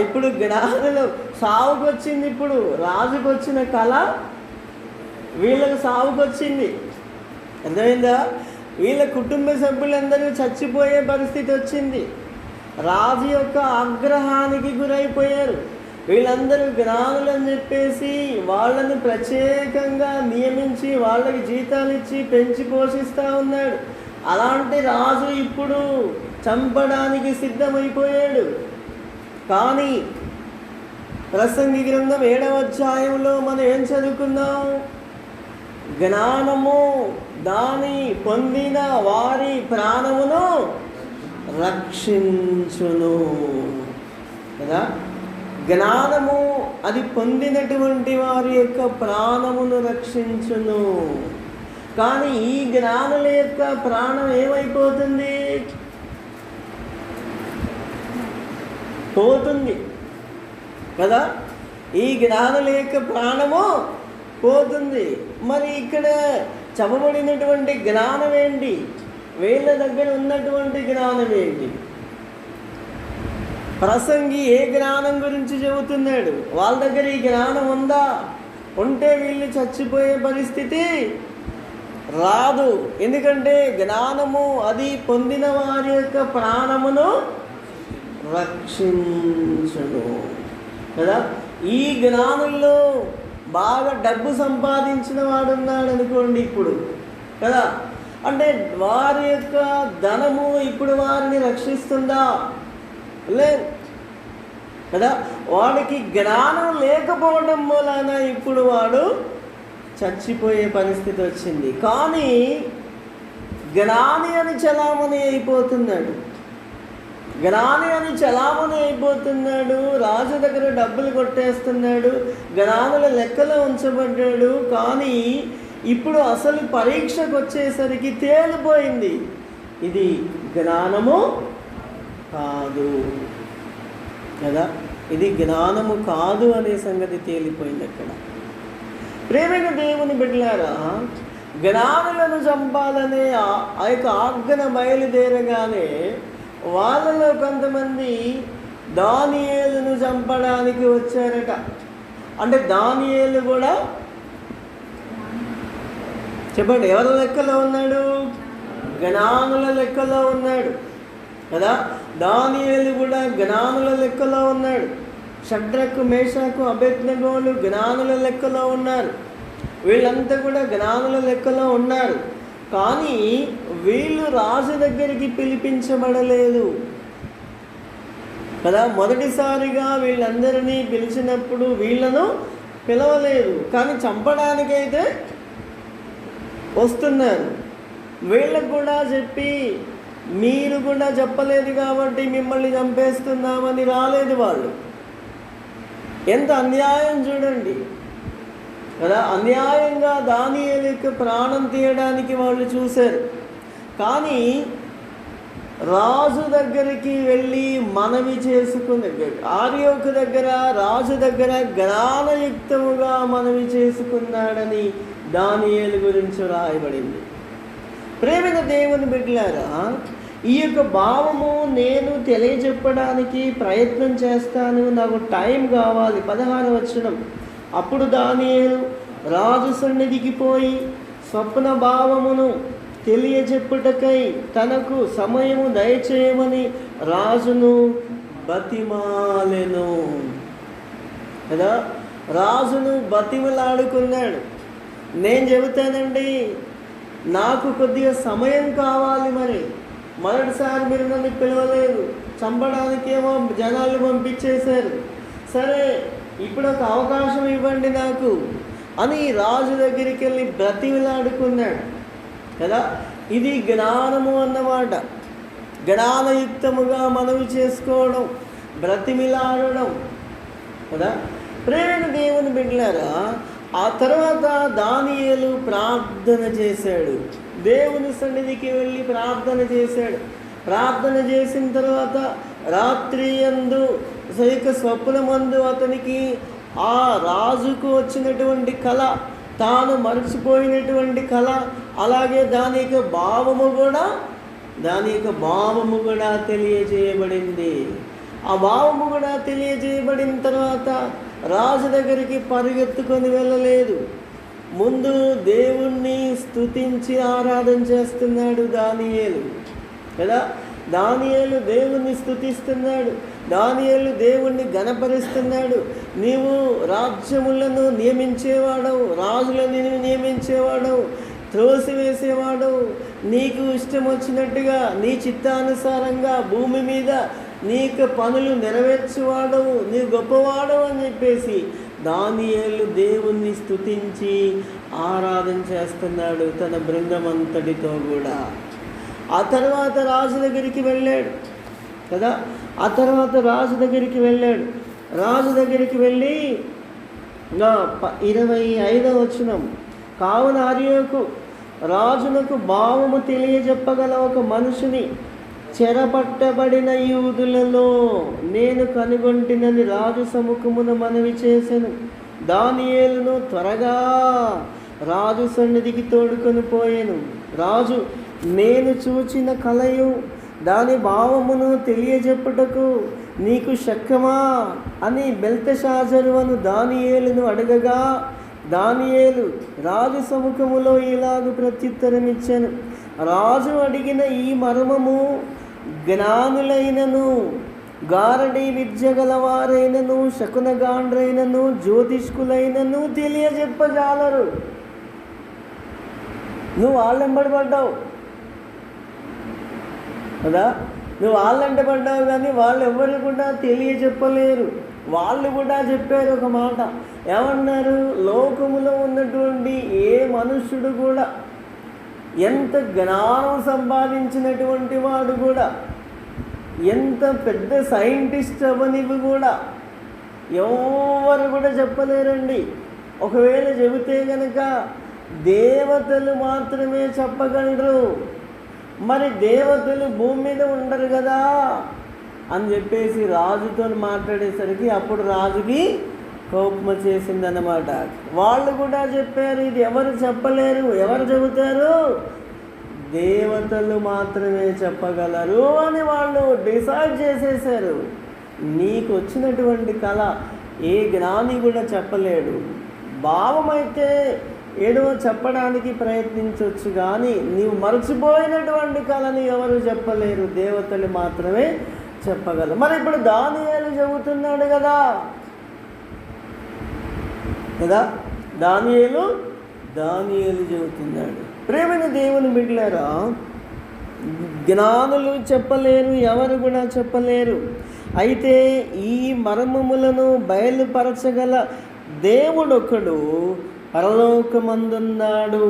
ఇప్పుడు జ్ఞానులు సావుకు వచ్చింది. ఇప్పుడు రాజుకు వచ్చిన కళ వీళ్ళకు సావుకు వచ్చింది. అర్థమైందా? వీళ్ళ కుటుంబ సభ్యులందరూ చచ్చిపోయే పరిస్థితి వచ్చింది. రాజు యొక్క ఆగ్రహానికి గురైపోయారు. వీళ్ళందరూ జ్ఞానులు అని చెప్పేసి వాళ్ళని ప్రత్యేకంగా నియమించి వాళ్ళకి జీతాలు ఇచ్చి పెంచి పోషిస్తూ ఉన్నాడు. అలాంటి రాజు ఇప్పుడు చంపడానికి సిద్ధమైపోయాడు. కానీ ప్రసంగి గ్రంథం 7వ అధ్యాయంలో మనం ఏం చదువుకున్నాం? జ్ఞానము దాని పొందిన వారి ప్రాణమును రక్షించును కదా. జ్ఞానము అది పొందినటువంటి వారి యొక్క ప్రాణమును రక్షించును. కానీ ఈ జ్ఞానుల యొక్క ప్రాణం ఏమైపోతుంది? పోతుంది కదా. ఈ జ్ఞానుల యొక్క ప్రాణము పోతుంది. మరి ఇక్కడ చెప్పబడినటువంటి జ్ఞానం ఏంటి? వీళ్ళ దగ్గర ఉన్నటువంటి జ్ఞానం ఏంటి? ప్రసంగి ఏ జ్ఞానం గురించి చెబుతున్నాడు? వాళ్ళ దగ్గర ఈ జ్ఞానం ఉందా? ఉంటే వీళ్ళు చచ్చిపోయే పరిస్థితి రాదు. ఎందుకంటే జ్ఞానము అది పొందిన వారి యొక్క ప్రాణమును రక్షించును కదా. ఈ జ్ఞానంలో బాగా డబ్బు సంపాదించిన వాడు ఉన్నాడు అనుకోండి ఇప్పుడు కదా. అంటే వారి యొక్క ధనము ఇప్పుడు వారిని రక్షిస్తుందా? లేదు కదా. వాడికి జ్ఞానం లేకపోవడం మూలాన ఇప్పుడు వాడు చచ్చిపోయే పరిస్థితి వచ్చింది. కానీ జ్ఞాని అని చలామణి అయిపోతున్నాడు. జ్ఞాని అని చలామణి అయిపోతున్నాడు. రాజు దగ్గర డబ్బులు కొట్టేస్తున్నాడు. జ్ఞానుల లెక్కలో ఉంచబడ్డాడు. కానీ ఇప్పుడు అసలు పరీక్షకు వచ్చేసరికి తేలిపోయింది, ఇది జ్ఞానము కాదు కదా. ఇది జ్ఞానము కాదు అనే సంగతి తేలిపోయింది అక్కడ. ప్రేమైన దేవుని బిడ్డలారా, జ్ఞానులను చంపాలనే ఆ యొక్క ఆజ్ఞ బయలుదేరగానే వాళ్ళలో కొంతమంది దానియేలును చంపడానికి వచ్చారట. అంటే దానియేలు కూడా చెప్పండి ఎవరి లెక్కలో ఉన్నాడు? జ్ఞానుల లెక్కలో ఉన్నాడు కదా. దానియేలు కూడా జ్ఞానుల లెక్కలో ఉన్నాడు. షడ్రకు మేషకు అబేద్నెగోలు జ్ఞానుల లెక్కలో ఉన్నారు. వీళ్ళంతా కూడా జ్ఞానుల లెక్కలో ఉన్నారు. కానీ వీళ్ళు రాజు దగ్గరికి పిలిపించబడలేదు కదా. మొదటిసారిగా వీళ్ళందరినీ పిలిచినప్పుడు వీళ్ళను పిలవలేదు. కానీ చంపడానికైతే వస్తున్నారు. వీళ్ళకు కూడా చెప్పి మీరు కూడా చెప్పలేదు కాబట్టి మిమ్మల్ని చంపేస్తున్నామని రాలేదు వాళ్ళు. ఎంత అన్యాయం చూడండి కదా. అన్యాయంగా దానియేలు యొక్క ప్రాణం తీయడానికి వాళ్ళు చూశారు. కానీ రాజు దగ్గరికి వెళ్ళి మనవి చేసుకుని ఆర్యోకు దగ్గర రాజు దగ్గర జ్ఞానయుక్తముగా మనవి చేసుకున్నాడని దానియేలు గురించి రాయబడింది. ప్రేమైన దేవుని బిడ్డలారా, ఈ యొక్క భావము నేను తెలియజెప్పడానికి ప్రయత్నం చేస్తాను, నాకు టైం కావాలి. 16వ వచనం. అప్పుడు దానియేలు రాజు సన్నిధికి పోయి స్వప్న భావమును తెలియజెప్పుటకై తనకు సమయము దయచేయమని రాజును బతిమాలెను కదా. రాజును బతిమలాడుకున్నాడు. నేను చెబుతానండి, నాకు కొద్దిగా సమయం కావాలి. మరి మొదటిసారి మీరు నన్ను పిలవలేదు, చంపడానికేమో జనాలు పంపించేశారు. సరే, ఇప్పుడు ఒక అవకాశం ఇవ్వండి నాకు అని రాజు దగ్గరికి వెళ్ళి బ్రతిమిలాడుకున్నాడు కదా. ఇది జ్ఞానము అన్నమాట. జ్ఞానయుక్తముగా మనవి చేసుకోవడం, బ్రతిమిలాడడం కదా. ప్రేమ దేవుని బిడ్డలారా, ఆ తర్వాత దానియేలు ప్రార్థన చేశాడు. దేవుని సన్నిధికి వెళ్ళి ప్రార్థన చేశాడు. ప్రార్థన చేసిన తర్వాత రాత్రి యందు స్వప్నమందు అతనికి ఆ రాజుకు వచ్చినటువంటి కళ, తాను మర్చిపోయినటువంటి కళ, అలాగే దాని యొక్క భావము కూడా తెలియజేయబడింది. ఆ భావము కూడా తెలియజేయబడిన తర్వాత రాజు దగ్గరికి పరిగెత్తుకొని వెళ్ళలేదు. ముందు దేవుణ్ణి స్తుతించి ఆరాధన చేస్తున్నాడు దానియేలు కదా. దానియేలు దేవుణ్ణి స్తుతిస్తున్నాడు. దానియేలు దేవుణ్ణి ఘనపరుస్తున్నాడు. నీవు రాజ్యములను నియమించేవాడవు, రాజులను నియమించేవాడవు, త్రోసివేసేవాడవు, నీకు ఇష్టం వచ్చినట్టుగా నీ చిత్తానుసారంగా భూమి మీద నీకు పనులు నెరవేర్చువాడవు, నీ గొప్పవాడవు అని చెప్పేసి దానియేలు దేవుణ్ణి స్తుతించి ఆరాధన చేస్తున్నాడు తన బృందమంతటితో కూడా. ఆ తర్వాత రాజు దగ్గరికి వెళ్ళాడు కదా. ఆ తర్వాత రాజు దగ్గరికి వెళ్ళాడు. రాజు దగ్గరికి వెళ్ళి 25వ వచనం, కావున అర్యోకు రాజునకు భావము తెలియజెప్పగల ఒక మనుషుని చెరపట్టబడిన యూదులలో నేను కనుగొంటినని రాజు సముఖమున మనవి చేసెను. దానియేలును త్వరగా రాజు సన్నిధికి తోడుకొని పోయాను. రాజు నేను చూచిన కలయు దాని భావమును తెలియజెప్పుటకు నీకు శక్యమా అని బెల్తెషాజరు అను దానియేలును అడగగా, దానియేలు రాజు సముఖములో ఇలాగు ప్రత్యుత్తరం ఇచ్చాను, రాజు అడిగిన ఈ మర్మము జ్ఞానులైనను గారడి విద్య గలవారైనను శకునగాండ్రైనను జ్యోతిష్కులైనను తెలియజెప్పజాలరు. నువ్వు వాళ్ళెంబడి పడ్డావు కదా, నువ్వు వాళ్ళంటే పడ్డావు, కానీ వాళ్ళు ఎవరు కూడా తెలియజెప్పలేరు. వాళ్ళు కూడా చెప్పారు ఒక మాట, ఏమన్నారు, లోకములో ఉన్నటువంటి ఏ మనుష్యుడు కూడా ఎంత జ్ఞానం సంపాదించినటువంటి వాడు కూడా, ఎంత పెద్ద సైంటిస్ట్ అవనివి కూడా ఎవరు కూడా చెప్పలేరండి. ఒకవేళ చెబితే కనుక దేవతలు మాత్రమే చెప్పగలరు. మరి దేవతలు భూమి మీద ఉండరు కదా అని చెప్పేసి రాజుతో మాట్లాడేసరికి అప్పుడు రాజుకి కోపం చేసిందన్నమాట. వాళ్ళు కూడా చెప్పారు, ఇది ఎవరు చెప్పలేరు. ఎవరు చెబుతారు? దేవతలు మాత్రమే చెప్పగలరు అని వాళ్ళు డిసైడ్ చేసేసారు. నీకు వచ్చినటువంటి కళ ఏ జ్ఞాని కూడా చెప్పలేడు. భావమైతే ఏదో చెప్పడానికి ప్రయత్నించవచ్చు, కానీ నీవు మర్చిపోయినటువంటి కళని ఎవరు చెప్పలేరు, దేవతలు మాత్రమే చెప్పగలరు. మరి ఇప్పుడు దానియేలు చెబుతున్నాడు కదా దానియేలు చెబుతున్నాడు. ప్రేమైన దేవుని బిడ్డలారా, జ్ఞానులు చెప్పలేరు, ఎవరు కూడా చెప్పలేరు. అయితే ఈ మర్మములను బయలుపరచగల దేవుడొకడు పరలోకమందున్నాడు.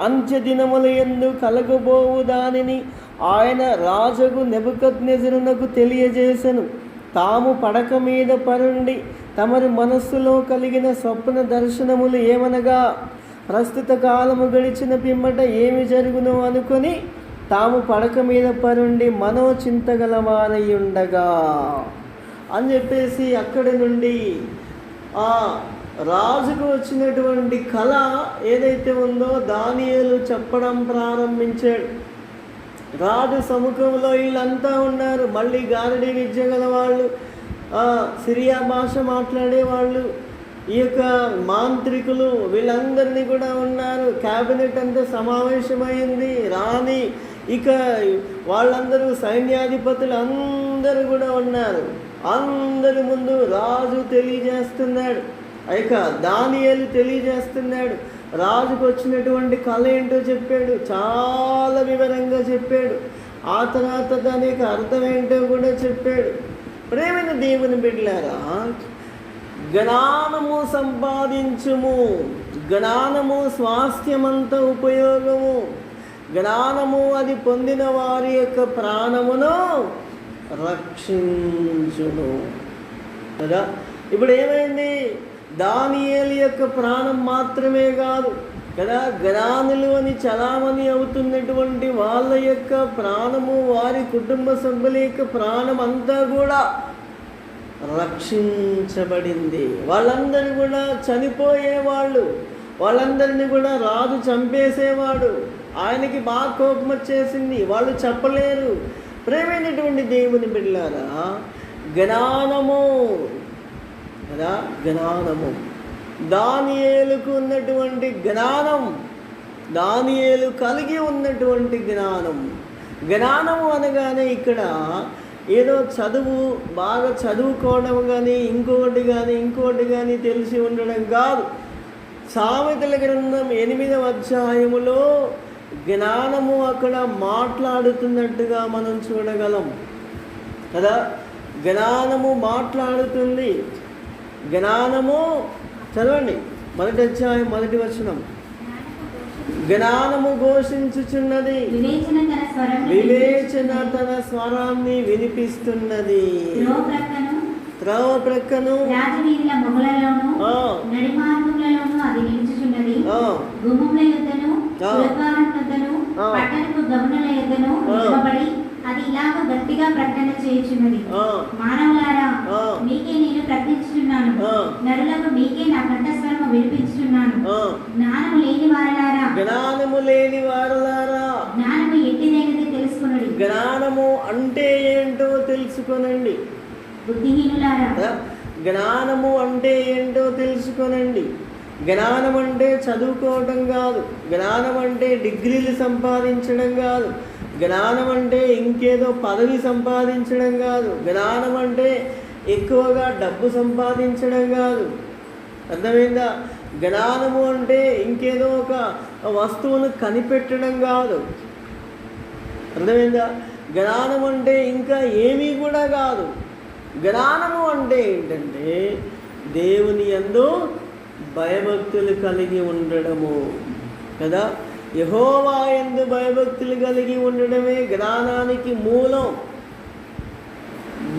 అంత్య దినముల యందు కలగబోవు దానిని ఆయన రాజుకు నెబుకద్నెజరునకు తెలియజేసెను. తాము పడక మీద పరుండి తమరి మనస్సులో కలిగిన స్వప్న దర్శనములు ఏమనగా, ప్రస్తుత కాలము గడిచిన పిమ్మట ఏమి జరుగునో అనుకొని తాము పడక మీద పరుండి మనోచింతగలవారై ఉండగా అని చెప్పేసి అక్కడి నుండి ఆ రాజుకు వచ్చినటువంటి కళ ఏదైతే ఉందో దానియేలు చెప్పడం ప్రారంభించాడు. రాజు సముఖంలో వీళ్ళంతా ఉన్నారు. మళ్ళీ గారడీ విద్య గల వాళ్ళు, సిరియా భాష మాట్లాడేవాళ్ళు, ఈ యొక్క మాంత్రికులు వీళ్ళందరినీ కూడా ఉన్నారు. క్యాబినెట్ అంతా సమావేశమైంది. రాణి ఇక వాళ్ళందరూ సైన్యాధిపతులు అందరూ కూడా ఉన్నారు. అందరి ముందు రాజు తెలియజేస్తున్నాడు, ఇక దానియేలు తెలియజేస్తున్నాడు. రాజుకు వచ్చినటువంటి కళ ఏంటో చెప్పాడు, చాలా వివరంగా చెప్పాడు. ఆ తర్వాత దానికి అర్థం ఏంటో కూడా చెప్పాడు. ప్రేమైన దేవుని బిడ్డలారా, జ్ఞానము సంపాదించుము, జ్ఞానము స్వాస్థ్యమంత ఉపయోగము, జ్ఞానము అది పొందిన వారి యొక్క ప్రాణమును రక్షించును కదా. ఇప్పుడు ఏమైంది, దానియేలు యొక్క ప్రాణం మాత్రమే కాదు కదా, జ్ఞానులు అని చలామణి అవుతున్నటువంటి వాళ్ళ యొక్క ప్రాణము, వారి కుటుంబ సభ్యుల యొక్క ప్రాణం అంతా కూడా రక్షించబడింది. వాళ్ళందరూ కూడా చనిపోయేవాళ్ళు, వాళ్ళందరినీ కూడా రాజు చంపేసేవాడు. ఆయనకి బాగా కోపం వచ్చేసింది, వాళ్ళు చెప్పలేరు. ప్రేమైనటువంటి దేవుని బిడ్డలారా, జ్ఞానము కదా, జ్ఞానము దానియేలుకు ఉన్నటువంటి జ్ఞానం, దానియేలు కలిగి ఉన్నటువంటి జ్ఞానము అనగానే ఇక్కడ ఏదో చదువు, బాగా చదువుకోవడం కానీ ఇంకోటి కానీ తెలిసి ఉండడం కాదు. సామెతల గ్రంథం 8వ అధ్యాయములో జ్ఞానము అక్కడ మాట్లాడుతున్నట్టుగా మనం చూడగలం కదా. జ్ఞానము మాట్లాడుతుంది. జ్ఞానము చదవండి, 1వ అధ్యాయం 1వ వచనం. జ్ఞానము ఘోషించుచున్నది, వివేచన తన స్వరాన్ని వినిపిస్తున్నది. త్రోవ ప్రక్కను రాజవీధుల మొగలలోను నడిమార్గములలోను అది నిలుచుచున్నది. గుమ్మముల యొద్దను పురద్వారం యొద్దను పట్టణపు గమనుల యొద్దను నిలబడి అది ఇలాగ గట్టిగా ప్రకటన చేయుచున్నది. మానవులారా, మీకే నేను ప్రకటించుచున్నాను, నరులకు మీకే నా కంఠస్వరము వినిపించుచున్నాను. జ్ఞానము లేని వారలారా, జ్ఞానము లేని వారలారా, జ్ఞానము ఎట్టిదైనది తెలుసుకొనుడి. జ్ఞానము అంటే ఏంటో తెలుసుకొనండి. బుద్ధిహీనులారా, జ్ఞానము అంటే ఏంటో తెలుసుకొనండి. జ్ఞానం అంటే చదువుకోవటం కాదు. జ్ఞానం అంటే డిగ్రీలు సంపాదించడం కాదు. జ్ఞానం అంటే ఇంకేదో పదవి సంపాదించడం కాదు. జ్ఞానం అంటే ఎక్కువగా డబ్బు సంపాదించడం కాదు. అర్థమైందా? జ్ఞానము అంటే ఇంకేదో ఒక వస్తువును కనిపెట్టడం కాదు. అర్థమైందా? జ్ఞానం అంటే ఇంకా ఏమీ కూడా కాదు. జ్ఞానము అంటే ఏంటంటే దేవుని యందు భయభక్తులు కలిగి ఉండడము కదా. యెహోవా యందు భయభక్తులు కలిగి ఉండడమే జ్ఞానానికి మూలం.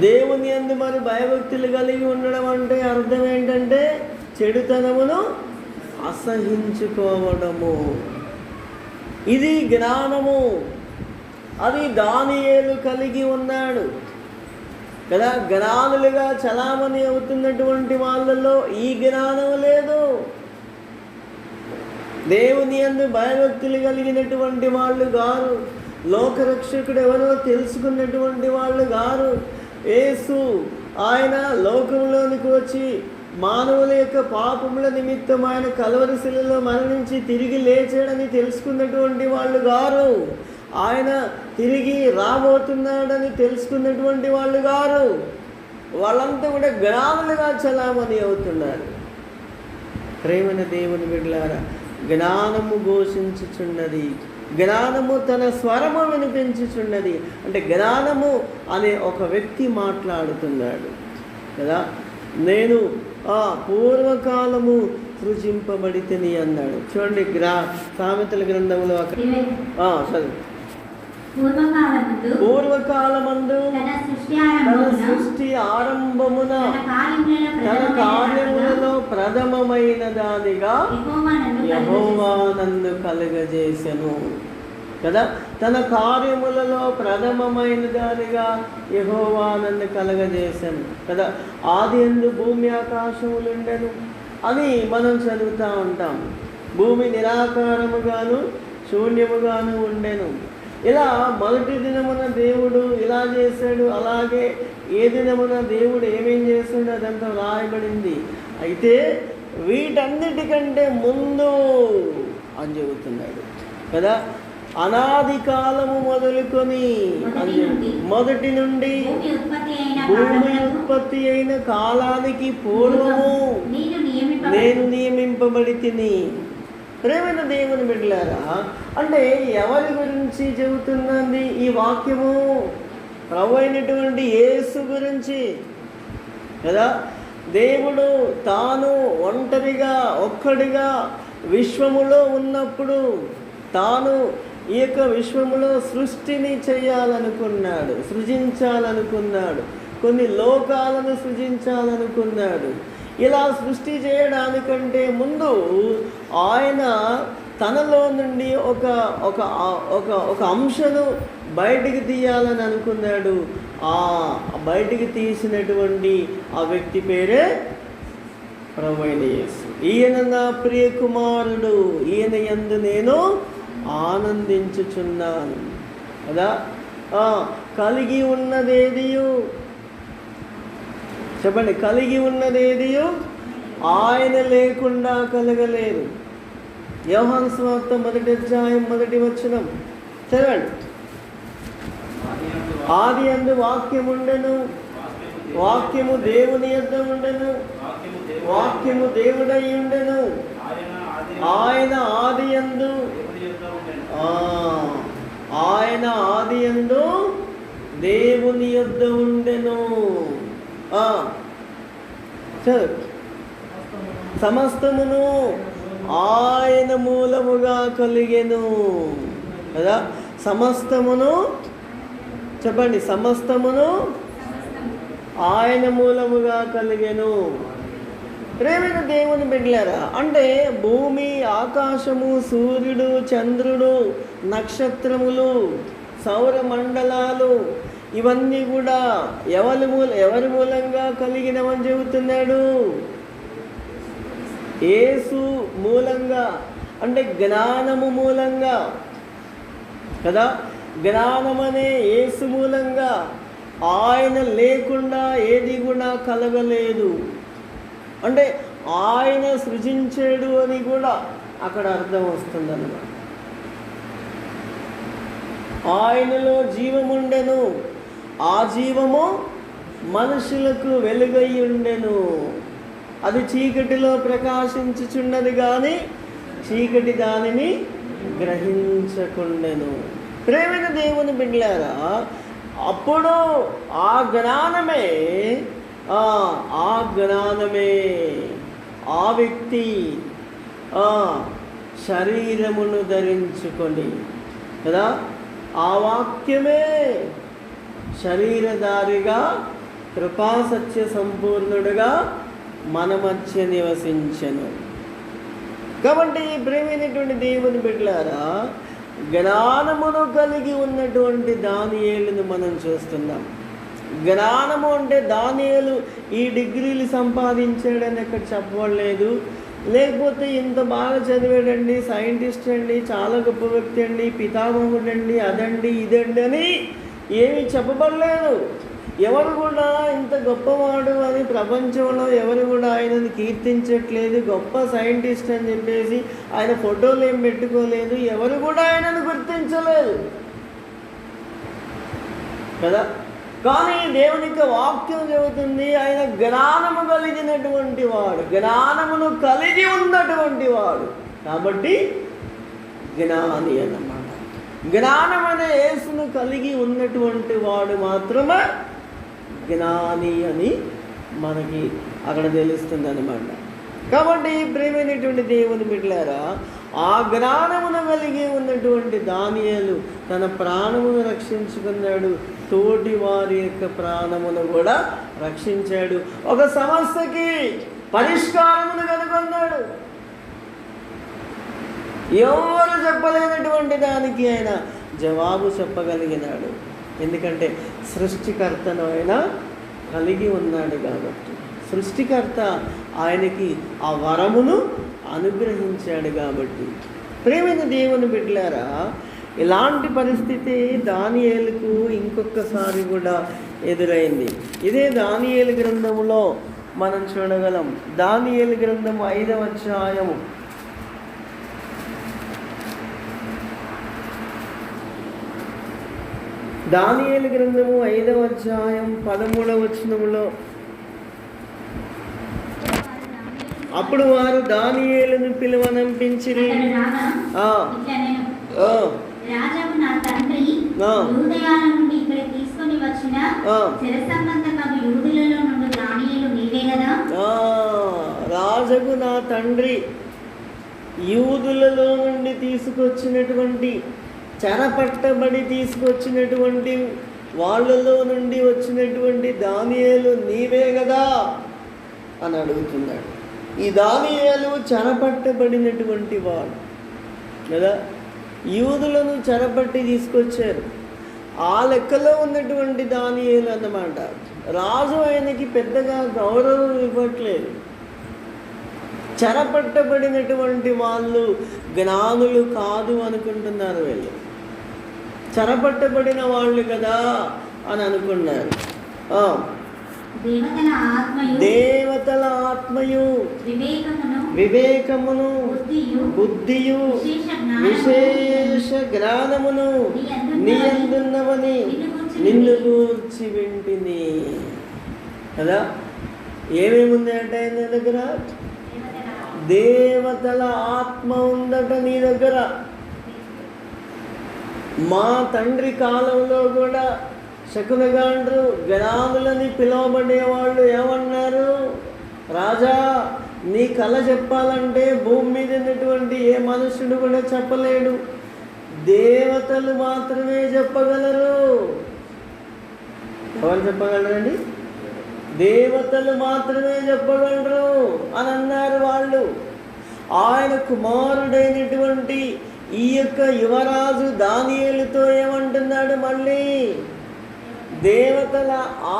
దేవుని యందు మరి భయభక్తులు కలిగి ఉండడం అంటే అర్థం ఏంటంటే చెడుతనమును అసహించుకోవడము. ఇది జ్ఞానము. అది దానియేలు కలిగి ఉన్నాడు కదా. జ్ఞానులుగా చలామణి అవుతున్నటువంటి వాళ్ళలో ఈ జ్ఞానం లేదు. దేవుని యందు భయభక్తులు కలిగినటువంటి వాళ్ళు గారు. లోకరక్షకుడు ఎవరో తెలుసుకున్నటువంటి వాళ్ళు గారు. యేసు ఆయన లోకంలోనికి వచ్చి మానవుల యొక్క పాపముల నిమిత్తం ఆయన కల్వరి శిలువలో మరణించి తిరిగి లేచాడని తెలుసుకున్నటువంటి వాళ్ళు గారు. ఆయన తిరిగి రాబోతున్నాడని తెలుసుకున్నటువంటి వాళ్ళు గారు. వాళ్ళంతా కూడా జ్ఞానులుగా చలామణి అవుతున్నారు. ప్రేమన దేవుని బిడ్డలారా, జ్ఞానము ఘోషించుచున్నది, జ్ఞానము తన స్వరము వినిపించుచున్నది. అంటే జ్ఞానము అనే ఒక వ్యక్తి మాట్లాడుతున్నాడు కదా. నేను పూర్వకాలము సృజింపబడితిని అన్నాడు. చూడండి, సామెతల గ్రంథంలో చదువు. పూర్వకాలమందు తన సృష్టి ఆరంభమున తన కార్యములలో ప్రథమమైన దానిగా యెహోవా నన్ను కలుగజేసెను కదా. తన కార్యములలో ప్రథమమైన దానిగా యెహోవా నన్ను కలుగజేసెను కదా. ఆదియందు భూమి ఆకాశములుండెను అని మనం చదువుతూ ఉంటాం. భూమి నిరాకారముగాను శూన్యముగాను ఉండెను. ఇలా మొదటి దినమున దేవుడు ఇలా చేశాడు, అలాగే ఏ దినమున దేవుడు ఏమేం చేశాడు అదంతా రాయబడింది. అయితే వీటన్నిటికంటే ముందు అని చెబుతున్నాడు కదా. అనాది కాలము మొదలుకొని మొదటి నుండి భూమి ఉత్పత్తి అయిన కాలానికి పూర్వము నేను నియమింపబడితిని. ప్రేమైన దేవుని బిడ్డలారా, అంటే ఎవరి గురించి చెబుతున్నది ఈ వాక్యము? ప్రభు అయినటువంటి యేసు గురించి కదా. దేవుడు తాను ఒంటరిగా ఒక్కడిగా విశ్వములో ఉన్నప్పుడు తాను ఈ యొక్క విశ్వములో సృష్టిని చేయాలనుకున్నాడు, సృజించాలనుకున్నాడు, కొన్ని లోకాలను సృజించాలనుకున్నాడు. ఇలా సృష్టి చేయడానికంటే ముందు ఆయన తనలో నుండి ఒక ఒక ఒక ఒక అంశను బయటికి తీయాలని అనుకున్నాడు. ఆ బయటికి తీసినటువంటి ఆ వ్యక్తి పేరే ప్రభువైన యేసు. ఈయన నా ప్రియ కుమారుడు, ఈయన యందు నేను ఆనందించుచున్నాను కదా. కలిగి ఉన్నదేదియు చెప్పండి, కలిగి ఉన్నదేదియు ఆయన లేకుండా కలగలేదు. యోహాను సువార్త 1వ అధ్యాయం 1వ వచనం చదవండి. ఆది యందు వాక్యముండెను, వాక్యము దేవుని యొద్ద ఉండెను, వాక్యము దేవుడై ఉండెను, ఆయన ఆదియందు ఆయన ఆదియందు దేవుని యొద్ద ఉండెను. సమస్తమును ఆయన మూలముగా కలిగెను కదా. సమస్తమును చెప్పండి, సమస్తమును ఆయన మూలముగా కలిగెను. ప్రేమైన దేవుని బిడ్డలారా, అంటే భూమి, ఆకాశము, సూర్యుడు, చంద్రుడు, నక్షత్రములు, సౌర మండలాలు ఇవన్నీ కూడా ఎవరి మూలంగా కలిగినవని చెబుతున్నాడు? యేసు మూలంగా, అంటే జ్ఞానము మూలంగా కదా. జ్ఞానం అనే యేసు మూలంగా, ఆయన లేకుండా ఏది కూడా కలగలేదు. అంటే ఆయన సృజించాడు అని కూడా అక్కడ అర్థం వస్తుందన్నమాట. ఆయనలో జీవముండెను, ఆ జీవము మనుషులకు వెలుగై ఉండెను, అది చీకటిలో ప్రకాశించుచున్నది కానీ చీకటి దానిని గ్రహించకుండెను. ప్రేమైన దేవుని బిడ్డలారా, అప్పుడు ఆ జ్ఞానమే ఆ వ్యక్తి శరీరమును ధరించుకొని కదా, ఆ వాక్యమే శరీరధారిగా కృపా సత్య సంపూర్ణుడుగా మన మధ్య నివసించెను. కాబట్టి ప్రేమైనటువంటి దేవుని బిడ్డలారా, జ్ఞానమును కలిగి ఉన్నటువంటి దానియేలును మనం చూస్తున్నాం. జ్ఞానము అంటే దానియేలు ఈ డిగ్రీలు సంపాదించాడని ఎక్కడ చెప్పలేదు, లేకపోతే ఇంత బాగా చదివాడండి, సైంటిస్ట్ అండి, చాలా గొప్ప వ్యక్తి అండి, పితామహుడు అండి, అదండి ఇదండి అని ఏమీ చెప్పబడలేదు. ఎవరు కూడా ఇంత గొప్పవాడు అని ప్రపంచంలో ఎవరు కూడా ఆయనను కీర్తించట్లేదు. గొప్ప సైంటిస్ట్ అని చెప్పేసి ఆయన ఫోటోలు ఏం పెట్టుకోలేదు, ఎవరు కూడా ఆయనను గుర్తించలేదు కదా. కానీ దేవునికి వాక్యం చెబుతుంది, ఆయన జ్ఞానము కలిగినటువంటి వాడు, జ్ఞానమును కలిగి ఉన్నటువంటి వాడు, కాబట్టి జ్ఞాని అన్నమాట. జ్ఞానం అనే యేసును కలిగి ఉన్నటువంటి వాడు మాత్రమే జ్ఞాని అని మనకి అక్కడ తెలుస్తుంది అన్నమాట. కాబట్టి ప్రేమైనటువంటి దేవుని బిడ్డలారా, ఆ జ్ఞానమును కలిగి ఉన్నటువంటి దానియేలు తన ప్రాణమును రక్షించుకున్నాడు, తోటి వారి యొక్క ప్రాణమును కూడా రక్షించాడు. ఒక సమస్యకి పరిష్కారమును కనుగొన్నాడు. ఎవరు చెప్పలేనటువంటి దానికి ఆయన జవాబు చెప్పగలిగినాడు. ఎందుకంటే సృష్టికర్తను ఆయన కలిగి ఉన్నాడు కాబట్టి, సృష్టికర్త ఆయనకి ఆ వరమును అనుగ్రహించాడు కాబట్టి. ప్రేమైన దేవుని బిడ్డలారా, ఇలాంటి పరిస్థితి దానియేలుకు ఇంకొకసారి కూడా ఎదురైంది. ఇదే దానియేలు గ్రంథములో మనం చూడగలం. దానియేలు గ్రంథము 5వ అధ్యాయము దానియేలు గ్రంథము 5వ అధ్యాయం 13వ వచనములో, అప్పుడు వారు దానియేలును పిలువనంపించిరి. రాజావు నా తండ్రి యూదయాల నుండి ఇక్కడ తీసుకొని వచ్చిన చెర సంబంధమైన యూదులలో నుండి దానియేలు నీవే కదా. రాజుకు నా తండ్రి యూదులలో నుండి తీసుకొచ్చినటువంటి, చెరపట్టబడి తీసుకొచ్చినటువంటి వాళ్ళలో నుండి వచ్చినటువంటి దానియేలు నీవే కదా అని అడుగుతున్నాడు. ఈ దానియేలు చెరపట్టబడినటువంటి వాడు కదా, యూదులను చెరపట్టి తీసుకొచ్చారు. ఆ లెక్కలో ఉన్నటువంటి దానియేలు అన్నమాట. రాజు ఆయనకి పెద్దగా గౌరవం ఇవ్వట్లేదు. చెరపట్టబడినటువంటి వాళ్ళు జ్ఞానులు కాదు అనుకుంటున్నారు. వీళ్ళు చెరపట్టబడిన వాళ్ళు కదా అని అనుకున్నారు. దేవతల ఆత్మయు వివేకమును బుద్ధియు విశేష జ్ఞానమును నీ యందున్నవని నిన్ను గూర్చి వింటిని. కదా. ఏమేమి ఉంది అంటే నీ దగ్గర? దేవతల ఆత్మ ఉందట నీ దగ్గర. మా తండ్రి కాలంలో కూడా శకునగాండ్రు జ్ఞానులని పిలువబడేవాళ్ళు ఏమన్నారు? రాజా, నీ కళ చెప్పాలంటే భూమి మీద ఉన్నటువంటి ఏ మనుషుడు కూడా చెప్పలేడు, దేవతలు మాత్రమే చెప్పగలరు. ఎవరు చెప్పగలరండి? దేవతలు మాత్రమే చెప్పగలరు అని అన్నారు వాళ్ళు. ఆయన కుమారుడైనటువంటి ఈ యొక్క యువరాజు దానియేలుతో ఏమంటున్నాడు? మళ్ళీ దేవతల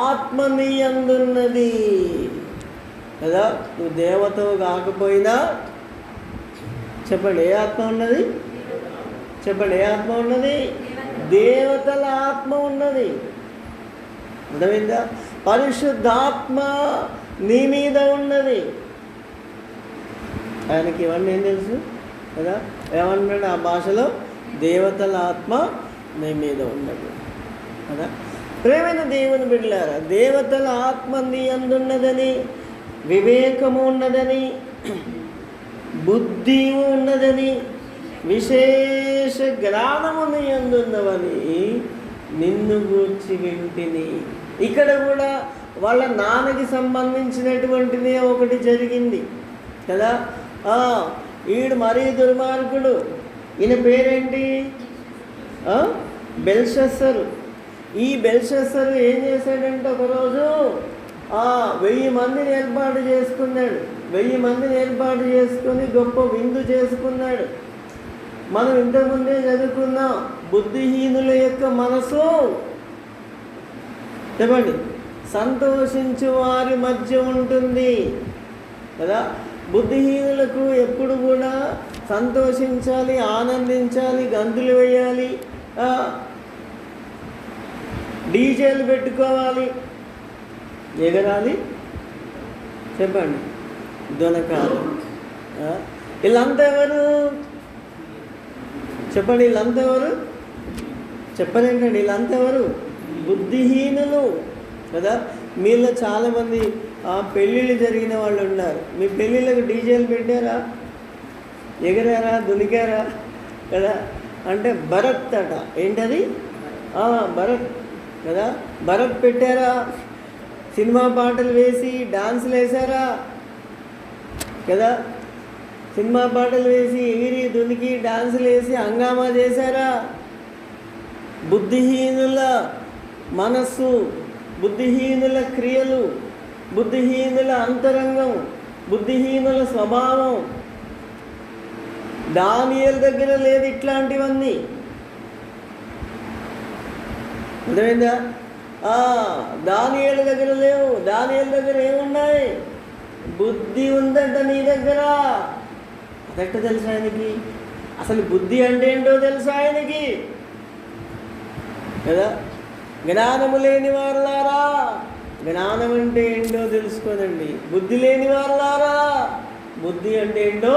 ఆత్మ నీ అందున్నది కదా. నువ్వు దేవతవు కాకపోయినా చెప్పండి, ఏ ఆత్మ ఉన్నది? చెప్పండి, ఏ ఆత్మ ఉన్నది? దేవతల ఆత్మ ఉన్నది. అర్థమైందా? పరిశుద్ధాత్మ నీ మీద ఉన్నది. ఆయనకి ఇవన్నీ ఏం తెలుసు కదా. ఏమన్నాడు ఆ భాషలో? దేవతల ఆత్మ నీ మీద ఉన్నది కదా. ప్రేమైన దేవుని బిడ్డలారా, దేవతల ఆత్మ నీ అందున్నదని, వివేకము ఉన్నదని, బుద్ధి ఉన్నదని, విశేష జ్ఞానము నీ అందున్నవని నిన్ను గూర్చి వింటిని. ఇక్కడ కూడా వాళ్ళ నాన్నకి సంబంధించినటువంటిదే ఒకటి జరిగింది కదా. ఈడు మరీ దుర్మార్గుడు. ఈయన పేరేంటి? బెల్షస్సరు. ఈ బెల్షస్సరు ఏం చేశాడంటే ఒకరోజు 1000 మందిని ఏర్పాటు చేసుకున్నాడు. 1000 మందిని ఏర్పాటు చేసుకుని గొప్ప విందు చేసుకున్నాడు. మనం ఇంతకుముందే చదువుకున్నాం, బుద్ధిహీనుల యొక్క మనసు చెప్పండి సంతోషించు వారి మధ్య ఉంటుంది కదా. బుద్ధిహీనులకు ఎప్పుడు కూడా సంతోషించాలి, ఆనందించాలి, గంతులు వేయాలి, డీజేలు పెట్టుకోవాలి, ఎగరాలి, చెప్పండి దొనకాలి. వీళ్ళంతా ఎవరు? చెప్పండి, వీళ్ళంతా ఎవరు? చెప్పలేంటండి, వీళ్ళంతా ఎవరు? బుద్ధిహీనులు కదా. మీలో చాలామంది పెళ్ళిళ్ళు జరిగిన వాళ్ళు ఉన్నారు. మీ పెళ్ళిళ్ళకు డీజేలు పెట్టారా, ఎగరారా, దునికారా కదా. అంటే భరత్ అట. ఏంటది? భరత్ కదా. భరత్ పెట్టారా, సినిమా పాటలు వేసి డాన్సులు వేసారా కదా. సినిమా పాటలు వేసి ఎగిరి దునికి డాన్సులు వేసి హంగామా చేశారా. బుద్ధిహీనుల మనస్సు, బుద్ధిహీనుల క్రియలు, బుద్ధిహీనుల అంతరంగం, బుద్ధిహీనుల స్వభావం. దానియేలు దగ్గర లేదు ఇట్లాంటివన్నీ. అర్థమైందా? దానియేలు దగ్గర లేవు. దానియేలు దగ్గర ఏమున్నాయి? బుద్ధి ఉందంట నీ దగ్గర. అదెట్ట తెలుసు ఆయనకి? అసలు బుద్ధి అంటే ఏంటో తెలుసు ఆయనకి కదా. జ్ఞానము లేని వారులారా, జ్ఞానం అంటే ఏంటో తెలుసుకోనండి. బుద్ధి లేని వారులారా, బుద్ధి అంటే ఏంటో,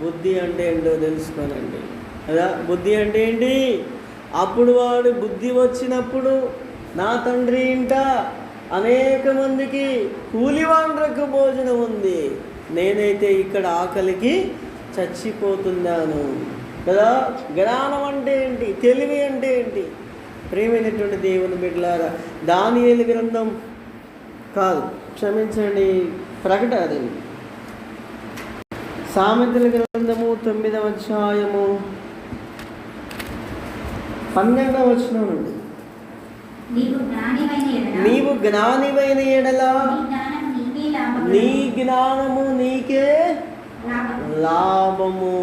బుద్ధి అంటే ఏంటో తెలుసుకోనండి కదా. బుద్ధి అంటే ఏంటి? అప్పుడు వాడు బుద్ధి వచ్చినప్పుడు నా తండ్రి ఇంట అనేక మందికి కూలివాండ్రకు భోజనం ఉంది, నేనైతే ఇక్కడ ఆకలికి చచ్చిపోతున్నాను కదా. జ్ఞానం అంటే ఏంటి? తెలివి అంటే ఏంటి? ప్రేమైనటువంటి దేవుని బిడ్డలారా, దానియేలు గ్రంథం కాదు, క్షమించండి, ప్రకటన అది సామెతల గ్రంథము 9వ అధ్యాయము 12వ వచనం నుండి. నీవు జ్ఞానివైన ఎడల నీ జ్ఞానము నీకే లాభము.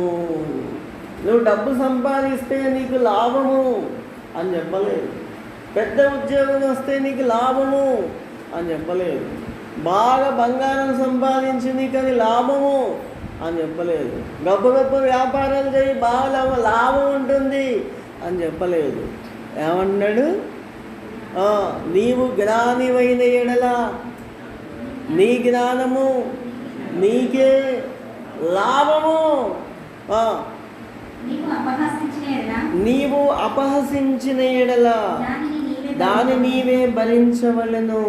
నువ్వు డబ్బు సంపాదిస్తే నీకు లాభము అని చెప్పలేదు. పెద్ద ఉద్యోగం వస్తే నీకు లాభము అని చెప్పలేదు. బాగా బంగారం సంపాదించి నీకు అది లాభము అని చెప్పలేదు. గొప్ప గొప్ప వ్యాపారాలు చేయి, బాగా లాభం ఉంటుంది అని చెప్పలేదు. ఏమన్నాడు? నీవు జ్ఞానివైన ఎడల నీ జ్ఞానము నీకే లాభము. నీవు అపహసించిన ఎడల దాని నీవే భరించవలెను.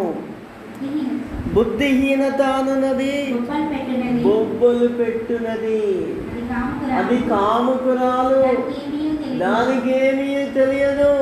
బుద్ధిహీనత అనున్నది బొబ్బలు పెట్టునది. అది కాముకురాలు, దానికి ఏమీ తెలియదు.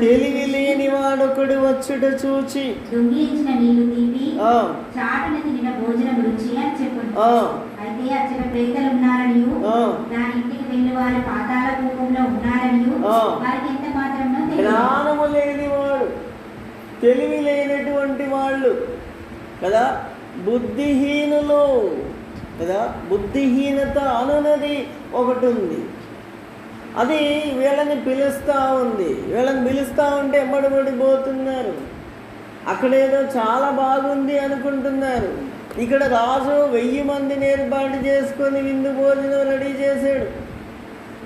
తెలివి లేని వాడొకడు వచ్చుట చూచి దొంగిలించిన నీళ్లు తీపి చాటున తినిన భోజనం రుచి అని చెప్పండి. అయితే అచ్చట ప్రేతలు ఉన్నారని, దాని ఇంటికి వెళ్ళి వారి పాతాళ కూపంలో ఉన్నారని వారికి ఎంత మాత్రమో జ్ఞానము లేని వాడు, తెలివి లేనటువంటి వాళ్ళు కదా, బుద్ధిహీనులు కదా. బుద్ధిహీనత అనున్నది ఒకటి ఉంది, అది వీళ్ళని పిలుస్తూ ఉంది. వీళ్ళని పిలుస్తూ ఉంటే ఎమ్మడిపడిపోతున్నారు. అక్కడేదో చాలా బాగుంది అనుకుంటున్నారు. ఇక్కడ రాజు 1000 మందిని ఏర్పాటు చేసుకొని విందు భోజనం రెడీ చేశాడు.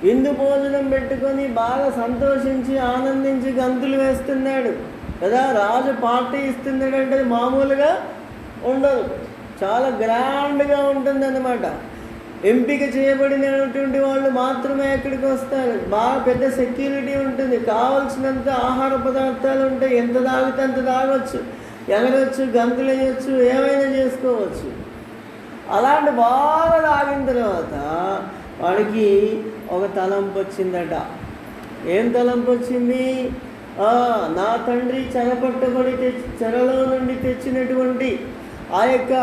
విందు భోజనం పెట్టుకొని బాగా సంతోషించి ఆనందించి గంతులు వేస్తున్నాడు కదా. రాజు పార్టీ ఇస్తున్నాడు అంటే మామూలుగా ఉండదు, చాలా గ్రాండ్గా ఉంటుంది అన్నమాట. ఎంపిక చేయబడినటువంటి వాళ్ళు మాత్రమే ఎక్కడికి వస్తారు. బాగా పెద్ద సెక్యూరిటీ ఉంటుంది, కావాల్సినంత ఆహార పదార్థాలు ఉంటాయి. ఎంత తాగితే అంత తాగొచ్చు, ఎగరొచ్చు, గంతులు వేయచ్చు, ఏమైనా చేసుకోవచ్చు. అలాంటి బాగా తాగిన తర్వాత వాడికి ఒక తలంపు వచ్చిందట. ఏం తలంపు వచ్చింది? నా తండ్రి చెరపట్టబడి చెరలో నుండి తెచ్చినటువంటి ఆ యొక్క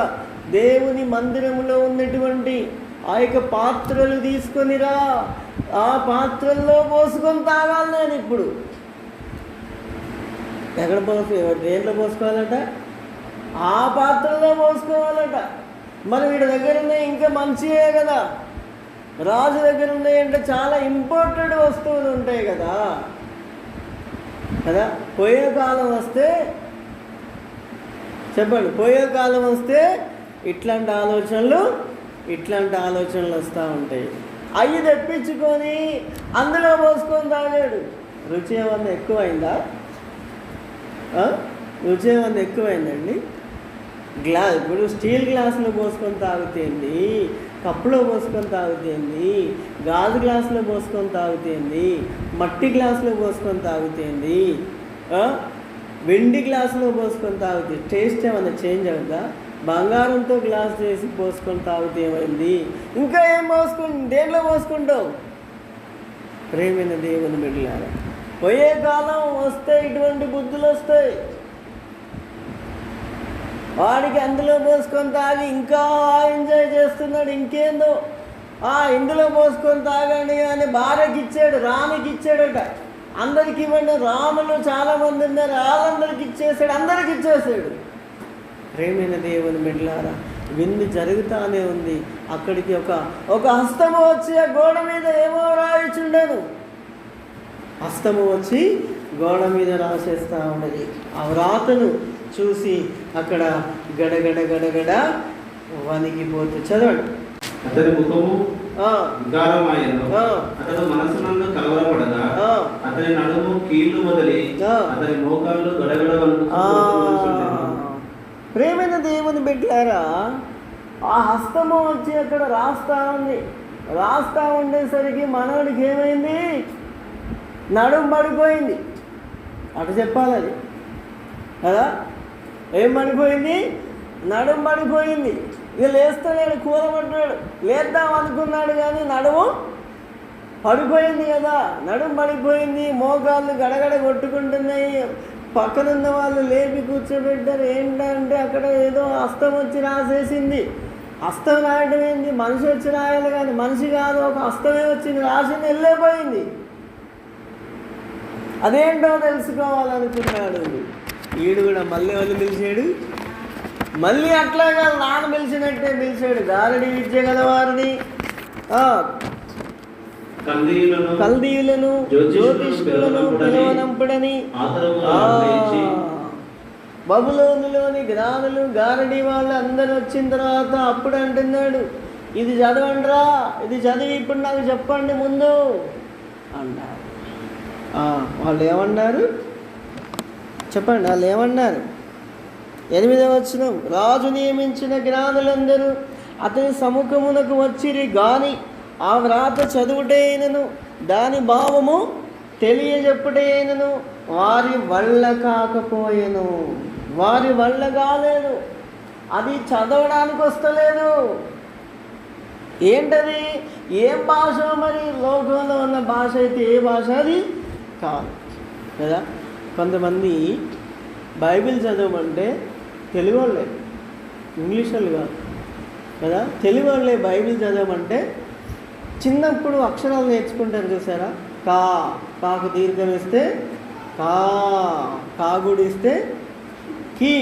దేవుని మందిరంలో ఉన్నటువంటి ఆ యొక్క పాత్రలు తీసుకొనిరా, ఆ పాత్రల్లో పోసుకొని తాగాలి నేను ఇప్పుడు. ఎక్కడ దేంట్లో పోసుకోవాలట? ఆ పాత్రలో పోసుకోవాలట. మరి వీడి దగ్గర ఉన్నాయి ఇంకా మంచివే కదా. రాజు దగ్గర ఉన్నాయంటే చాలా ఇంపార్టెంట్ వస్తువులు ఉంటాయి కదా కదా. పోయే కాలం వస్తే చెప్పండి, పోయే కాలం వస్తే ఇట్లాంటి ఆలోచనలు వస్తూ ఉంటాయి. అవి తెప్పించుకొని అందులో పోసుకొని తాగాడు. రుచి ఏమన్నా ఎక్కువైందా? రుచి ఏమన్నా ఎక్కువైందండి? ఇప్పుడు స్టీల్ గ్లాసులో పోసుకొని తాగుతేంది, కప్పులో పోసుకొని తాగుతేంది, గాజు గ్లాసులో పోసుకొని తాగుతేంది, మట్టి గ్లాసులో పోసుకొని తాగుతేంది, వెండి గ్లాసులో పోసుకొని తాగితే టేస్ట్ ఏమన్నా చేంజ్ అవుతుందా? బంగారంతో గ్లాస్ చేసి పోసుకొని తాగితే ఏమైంది? ఇంకా ఏం దేంట్లో పోసుకుంటావు? ప్రేమైన దేవుని బిడ్డలారా, పోయే కాలం వస్తే ఇటువంటి బుద్ధులు వస్తాయి. వాడికి అందులో పోసుకొని తాగి ఇంకా ఎంజాయ్ చేస్తున్నాడు. ఇంకేందో ఇందులో పోసుకొని తాగండి అని భార్యకి ఇచ్చాడు, రాణికి ఇచ్చాడట. అందరికి ఇవ్వండి, రాములు చాలామంది ఉన్నారు, వాళ్ళందరికి ఇచ్చేసాడు, అందరికి ఇచ్చేసాడు. ప్రేమైన దేవుని బిడ్డలారా, విందు జరుగుతానే ఉంది. అక్కడికి ఒక హస్తము వచ్చి ఆ గోడ మీద ఏమో రాయిచుండను. హస్తము వచ్చి గోడ మీద రాసేస్తూ ఉన్నది. ఆ వ్రాతను చూసి అక్కడ గడగడ గడగడ వణికిపోతూ చదవండి. అతని ముఖము వికారమాయను, అతడు మనసునందు కలవరపడగా అతని నడుము కీళ్లు మొదలి అతని మోకాళ్ళు గడగడ వణుకుచుండెను. ప్రేమైన దేవుని బిడ్డలారా, ఆ హస్తము వచ్చి అక్కడ రాస్తా ఉండేసరికి మనోడికి ఏమైంది? నడుము పడిపోయింది. అటు చెప్పాలి అది కదా. ఏం పడిపోయింది? నడుము పడిపోయింది. ఇక లేస్తాడు, కూరబడ్డాడు, లేద్దాం అనుకున్నాడు కానీ నడుము పడిపోయింది కదా. నడుము పడిపోయింది, మోకాళ్ళు గడగడ కొట్టుకుంటున్నాయి. పక్కనున్న వాళ్ళు లేపి కూర్చోబెట్టారు. ఏంటంటే అక్కడ ఏదో హస్తం వచ్చి రాసేసింది. హస్తం రాయడం ఏంది? మనిషి వచ్చి రాయాలి కానీ మనిషి కాదు, ఒక హస్తమే వచ్చింది, రాసింది, వెళ్ళిపోయింది. అదేంటో తెలుసుకోవాలనుకున్నాడు. ఈడు కూడా మళ్ళీ వాళ్ళు పిలిచాడు. మళ్ళీ అట్లాగా నాన్న పిలిచినట్టే పిలిచాడు. గారడి విద్య గలవారిని, కల్దీయులను, జ్యోతిష్కులను పిలవనంపుడని, బబులోనులోని జ్ఞానులు, గారడి వాళ్ళు అందరూ వచ్చిన తర్వాత అప్పుడు అంటున్నాడు, ఇది చదవండిరా, ఇది చదివి ఇప్పుడు నాకు చెప్పండి ముందు అన్నారు. వాళ్ళు ఏమన్నారు చెప్పండి? వాళ్ళు ఏమన్నారు? 8వ వచనం, రాజు నియమించిన జ్ఞానులందరూ అతని సముఖమునకు వచ్చిరి గాని ఆ వ్రాత చదువుటైనను దాని భావము తెలియజెప్పుటైనను వారి వల్ల కాకపోయెను. వారి వల్ల కాలేదు, అది చదవడానికి వస్తలేదు. ఏంటది? ఏం భాష? మరి లోకంలో ఉన్న భాష అయితే ఏ భాష? అది కాదు కదా. కొంతమంది బైబిల్ చదవమంటే తెలుగు వాళ్ళే, ఇంగ్లీష్ వాళ్ళు కాదు కదా. తెలుగు వాళ్ళే బైబిల్ చదవమంటే చిన్నప్పుడు అక్షరాలు నేర్చుకుంటారు చూసారా? కాకు దీర్ఘం ఇస్తే కా, కాగుడిస్తే కీ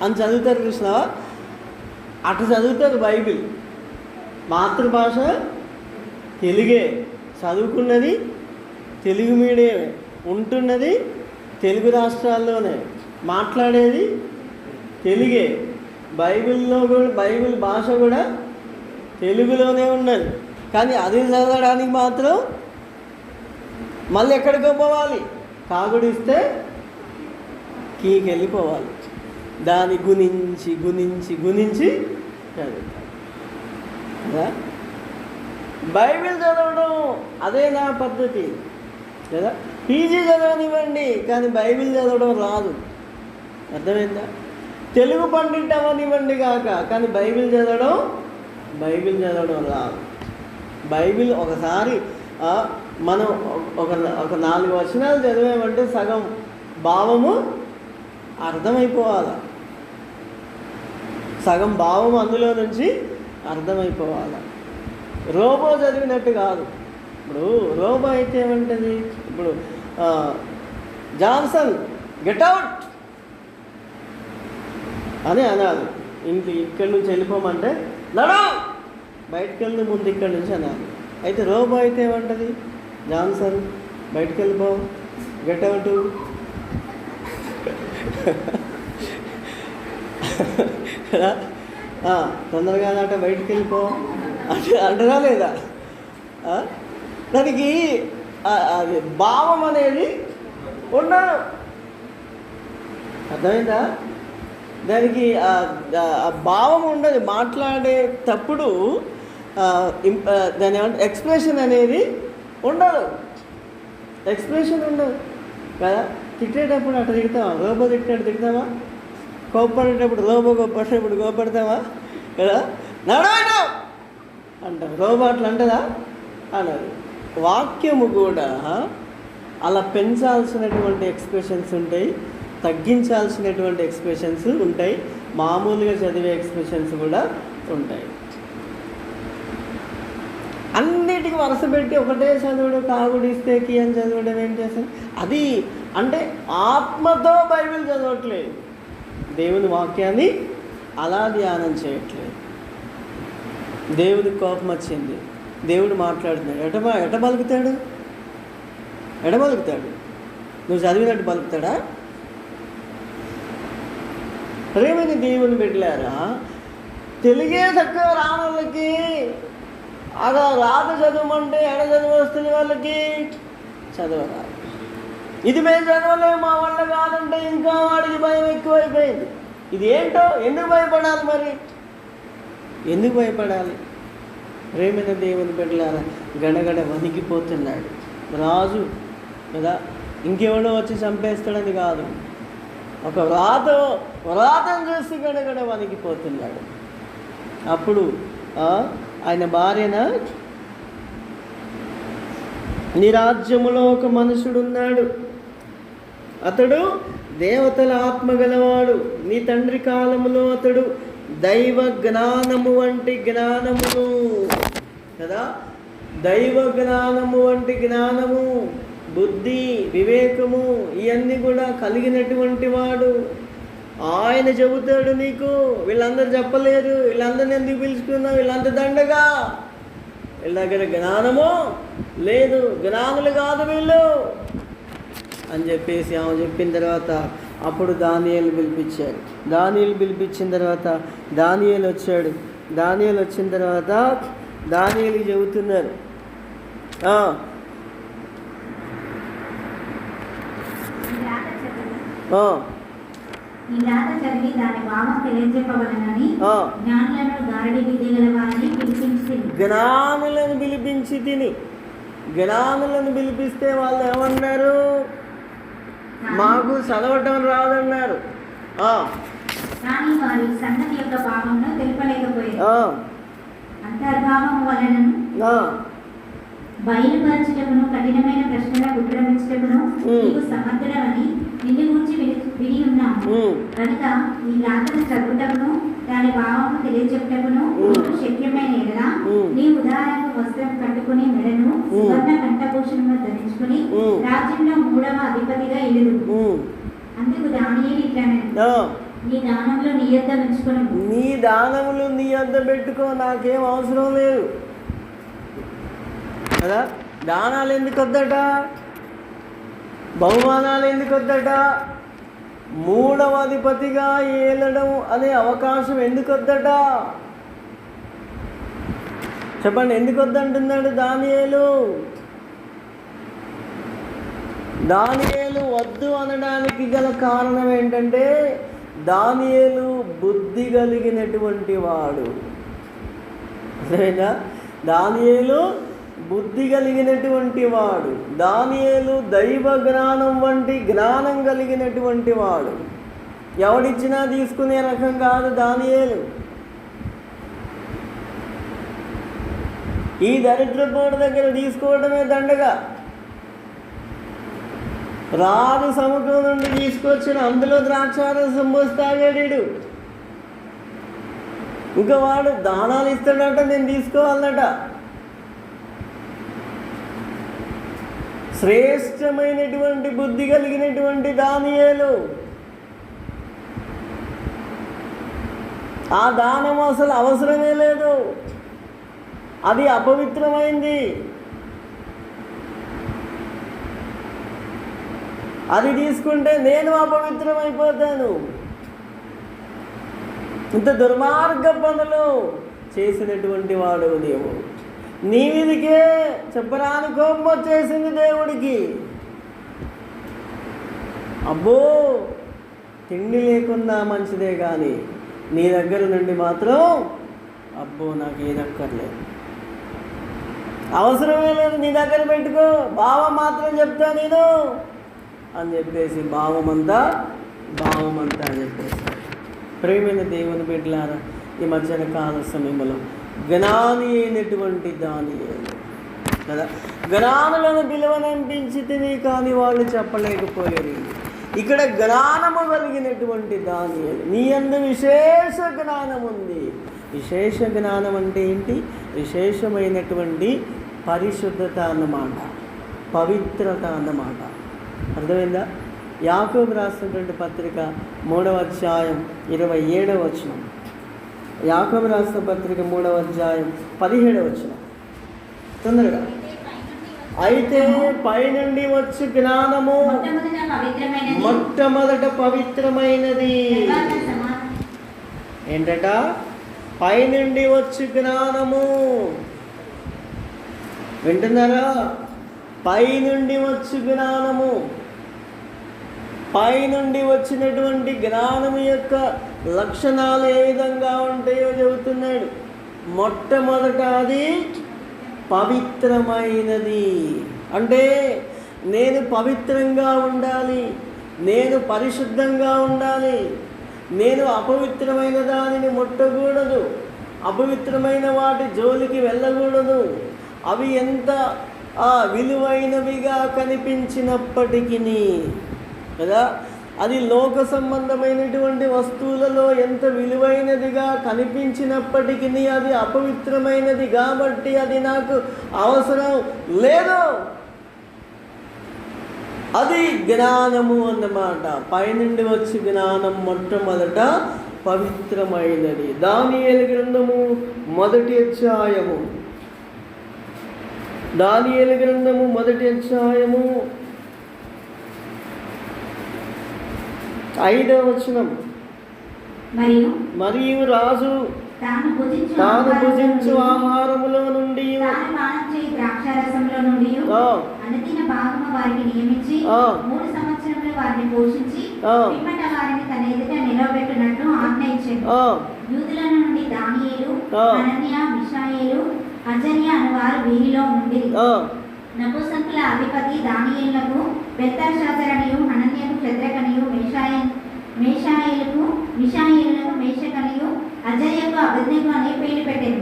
అని చదువుతారు చూసినావా? అటు చదువుతారు బైబిల్. మాతృభాష తెలుగే, చదువుకున్నది తెలుగు మీడియమే, ఉంటున్నది తెలుగు రాష్ట్రాల్లోనే, మాట్లాడేది తెలుగే. బైబిల్లో కూడా బైబిల్ భాష కూడా తెలుగులోనే ఉన్నది. కానీ అది చదవడానికి మాత్రం మళ్ళీ ఎక్కడికో పోవాలి. కాగుడిస్తే కీకి వెళ్ళిపోవాలి. దాన్ని గుణించి గుణించి గుణించి చదువుతాం కదా. బైబిల్ చదవడం అదే నా పద్ధతి కదా. పీజీ చదవనివ్వండి కానీ బైబిల్ చదవడం రాదు. అర్థమైందా? తెలుగు పండిట్ అవ్వనివ్వండి కాక కానీ బైబిల్ చదవడం రాదు. బైబిల్ ఒకసారి మనం ఒక 4 వచనాలు చదివామంటే సగం భావము అర్థమైపోవాలి. సగం భావం అందులో నుంచి అర్థమైపోవాలి. రోబో చదివినట్టు కాదు. ఇప్పుడు రోబో అయితే ఏమంటుంది? ఇప్పుడు జాన్సన్ గెట్ అవుట్ అని అనాలి. ఇక్కడి నుంచి వెళ్ళిపోమంటే నడు, బయటకు వెళ్ళి ముందు ఇక్కడి నుంచి అనాలి. అయితే రోబో అయితే ఏమంటుంది? జాన్సన్ బయటకు వెళ్ళిపో, గెట్ అవుట్. తొందరగా నాట బయటకు వెళ్ళిపో అంటారా లేదా? దానికి అది భావం అనేది ఉండదు. అర్థమైందా? దానికి భావం ఉండదు. మాట్లాడేటప్పుడు దాని ఏమంటే ఎక్స్ప్రెషన్ అనేది ఉండదు. ఎక్స్ప్రెషన్ ఉండదు కదా. తిట్టేటప్పుడు అట్లా తిడతావా? రోబో తిట్టినట్టు తిడతావా? కోప్పడేటప్పుడు రోబో కోప్పడేటప్పుడు కోపడతావా కదా? నడవడం అంటాం. రోబో అట్లా అంటదా? అన్నది. వాక్యము కూడా అలా పెంచాల్సినటువంటి ఎక్స్ప్రెషన్స్ ఉంటాయి, తగ్గించాల్సినటువంటి ఎక్స్ప్రెషన్స్ ఉంటాయి, మామూలుగా చదివే ఎక్స్ప్రెషన్స్ కూడా ఉంటాయి. అన్నిటికీ వరుస పెట్టి ఒకటే చదువుడు, కాగుడిస్తే కీ అని చదవడం ఏం చేస్తాం? అది అంటే ఆత్మతో బైబిల్ చదవట్లేదు, దేవుని వాక్యాన్ని అలా ధ్యానం చేయట్లేదు. దేవుడికి కోపం వచ్చింది, దేవుడు మాట్లాడుతున్నాడు, ఎట పలుకుతాడు? నువ్వు చదివినట్టు పలుకుతాడా? ప్రేమని దేవుని బిడ్డలారా, తెలుగే చక్కగా రానోళ్ళకి అలా రాత చదవమంటే ఎడ చదువు వస్తుంది వాళ్ళకి చదవరాదు. ఇది మేము చదవలేము, మా వల్ల కాదంటే ఇంకా వాడికి భయం ఎక్కువైపోయింది. ఇది ఏంటో? ఎందుకు భయపడాలి? మరి ఎందుకు భయపడాలి? ప్రేమైన దేవుని బిడ్డలారా, గడగడ వణికిపోతున్నాడు రాజు కదా. ఇంకెవడో వచ్చి చంపేస్తాడని కాదు, ఒక వ్రాతను చూసి గడగడ వణికిపోతున్నాడు. అప్పుడు ఆయన భార్యన, నీ రాజ్యములో ఒక మనుషుడున్నాడు, అతడు దేవతల ఆత్మ గలవాడు. నీ తండ్రి కాలములో అతడు దైవ జ్ఞానము వంటి జ్ఞానమును కదా, దైవ జ్ఞానము వంటి జ్ఞానము, బుద్ధి, వివేకము ఇవన్నీ కూడా కలిగినటువంటి వాడు. ఆయన చెబుతాడు నీకు. వీళ్ళందరూ చెప్పలేరు. వీళ్ళందరినీ ఎందుకు పిలుచుకున్నావు? వీళ్ళందరూ దండగా, వీళ్ళ దగ్గర జ్ఞానము లేదు, జ్ఞానులు కాదు వీళ్ళు అని చెప్పేసి ఆమె చెప్పిన తర్వాత అప్పుడు దానియేలు పిలిపించాడు. దానియేలు పిలిపించిన తర్వాత దానియేలు వచ్చాడు. దానియేలు వచ్చిన తర్వాత దానియేలుకి చెబుతున్నారు, ఈ రాత చదివి దాని భావం తెలియజెప్పవలనని ఆ. జ్ఞానులను గారడి విద్య గల వారిని పిలిపించి జ్ఞానులను పిలిపించి తిని. జ్ఞానులను పిలిపిస్తే వాళ్ళు ఏమన్నారు? మాకు చదవటం రాదన్నారు. కానీ వారి సంగతి యొక్క భావమును తెలుపలేకపోయారు. ఆ, అంతర్భావము వలనను ఆ, బయలుపరచుటకును కఠినమైన ప్రశ్నలకు ఉత్తరమిచ్చుటకును ఉమ్. నీవు సమర్థుడవని నిన్ను గురించి విని ఉన్నాము. ఉమ్, కనుక ఈ రాతను చదువుటకును దాని భావము తెలియజెప్పుటకును నీకు శక్యమైన ఎడల నీ ఉదాహరణ వస్త్రం కట్టుకుని మెడను సువర్ణ కంఠభూషణము ధరించుకుని రాజ్యంలో 3వ అధిపతిగా ఎదురు. ఉమ్, అందుకు దానియేలు ఇట్లనెను, ఆ. నీ దానంలో నీ యొద్ద ఉంచుకును. నీ దానములు నీ వద్ద పెట్టుకో, నాకేం అవసరం లేదు కదా. దానాలు ఎందుకు వద్దట? బహుమానాలు ఎందుకు వద్దట? 3వ అధిపతిగా ఏలడం అనే అవకాశం ఎందుకు వద్దట? చెప్పండి, ఎందుకు వద్దంటున్నాడు దానియేలు? దానియేలు వద్దు అనడానికి గల కారణం ఏంటంటే దానియేలు బుద్ధి కలిగినటువంటి వాడు. అర్థమైందా? దానియేలు బుద్ధి కలిగినటువంటి వాడు. దానియేలు దైవ జ్ఞానం వంటి జ్ఞానం కలిగినటువంటి వాడు. ఎవడిచ్చినా తీసుకునే రకం కాదు దానియేలు. ఈ దరిద్రపోటు దగ్గర తీసుకోవడమే దండగా. రాజు సముద్రం నుండి తీసుకొచ్చిన అందులో ద్రాక్షారసం పోసి తాగాడు. ఇంకా వాడు దానాలు ఇస్తాడట, నేను తీసుకోవాలట. శ్రేష్టమైనటువంటి బుద్ధి కలిగినటువంటి దానియేలు ఆ దానం అసలు అవసరమే లేదు, అది అపవిత్రమైంది. అది తీసుకుంటే నేను అపవిత్రమైపోతాను. ఇంత దుర్మార్గ పనులు చేసినటువంటి వాడు నీవు. నీ మీదికే చెప్పరాని కోపం వచ్చేసింది దేవుడికి. అబ్బో, తిండి లేకున్నా మంచిదే కానీ నీ దగ్గర నుండి మాత్రం అబ్బో నాకు ఏదక్కర్లేదు, అవసరమే లేదు, నీ దగ్గర పెట్టుకో, భావం మాత్రం చెప్తా నేను అని చెప్పేసి భావమంతా అని చెప్పేసి. ప్రేమైన దేవుని బిడ్డలారా, ఈ మధ్యాహ్న కాల సమయంలో జ్ఞాని అయినటువంటి దానియేలు కదా, జ్ఞానులను పిలువనంపించి తిని కానీ వాళ్ళు చెప్పలేకపోయారు. ఇక్కడ జ్ఞానము కలిగినటువంటి దానియేలు, నీ యందు విశేష జ్ఞానం ఉంది. విశేష జ్ఞానం అంటే ఏంటి? విశేషమైనటువంటి పరిశుద్ధత అన్నమాట, పవిత్రత అన్నమాట. అర్థమైందా? యాకోబు రాసినటువంటి పత్రిక 3వ అధ్యాయం 27వ వచనం. యాకోబు రాసిన పత్రిక 3వ అధ్యాయం 17వ వచనం. తొందరగా. అయితే పైనుండి వచ్చి జ్ఞానము మొట్టమొదట పవిత్రమైనది. ఏంటట? పైనుండి వచ్చి జ్ఞానము. వింటున్నారా? పైనుండి వచ్చి జ్ఞానము. పైనుండి వచ్చినటువంటి జ్ఞానము యొక్క లక్షణాలు ఏ విధంగా ఉంటాయో చెబుతున్నాడు. మొట్టమొదట అది పవిత్రమైనది. అంటే నేను పవిత్రంగా ఉండాలి, నేను పరిశుద్ధంగా ఉండాలి, నేను అపవిత్రమైన దానిని ముట్టకూడదు, అపవిత్రమైన వాటి జోలికి వెళ్ళకూడదు. అవి ఎంత విలువైనవిగా కనిపించినప్పటికీ కదా, అది లోక సంబంధమైనటువంటి వస్తువులలో ఎంత విలువైనదిగా కనిపించినప్పటికీ అది అపవిత్రమైనది కాబట్టి అది నాకు అవసరం లేదు. అది జ్ఞానము అన్నమాట. పైనుండి వచ్చి జ్ఞానం మొట్టమొదట పవిత్రమైనది. దానియేలు గ్రంథము 1వ అధ్యాయము, దానియేలు గ్రంథము 1వ అధ్యాయము 5వ వచనం. మరియు రాజు తాను భుజించు ఆహారములో నుండి ద్రాక్షారసంలో నుండి అనుదిన భాగము వారికి నియమించి 3 సంవత్సరముల రోజులు వారిని పోషించి పిమ్మట వారిని తన ఎదుట నిలవబెట్టినట్లు ఆజ్ఞ ఇచ్చాడు. యూదుల నుండి దానియేలు, హనన్య, మిషాయేలు, అజర్య అను వారు వీరిలో నుండి. నపుంసకుల అధిపతి దానియేలుకు బెల్తషాజరనియు, హనన్యకు షద్రకనియు, మిషాయేలుకు మేషకనియు, అజర్యకు అబేద్నెగో అనే పేర్లు పెట్టారు.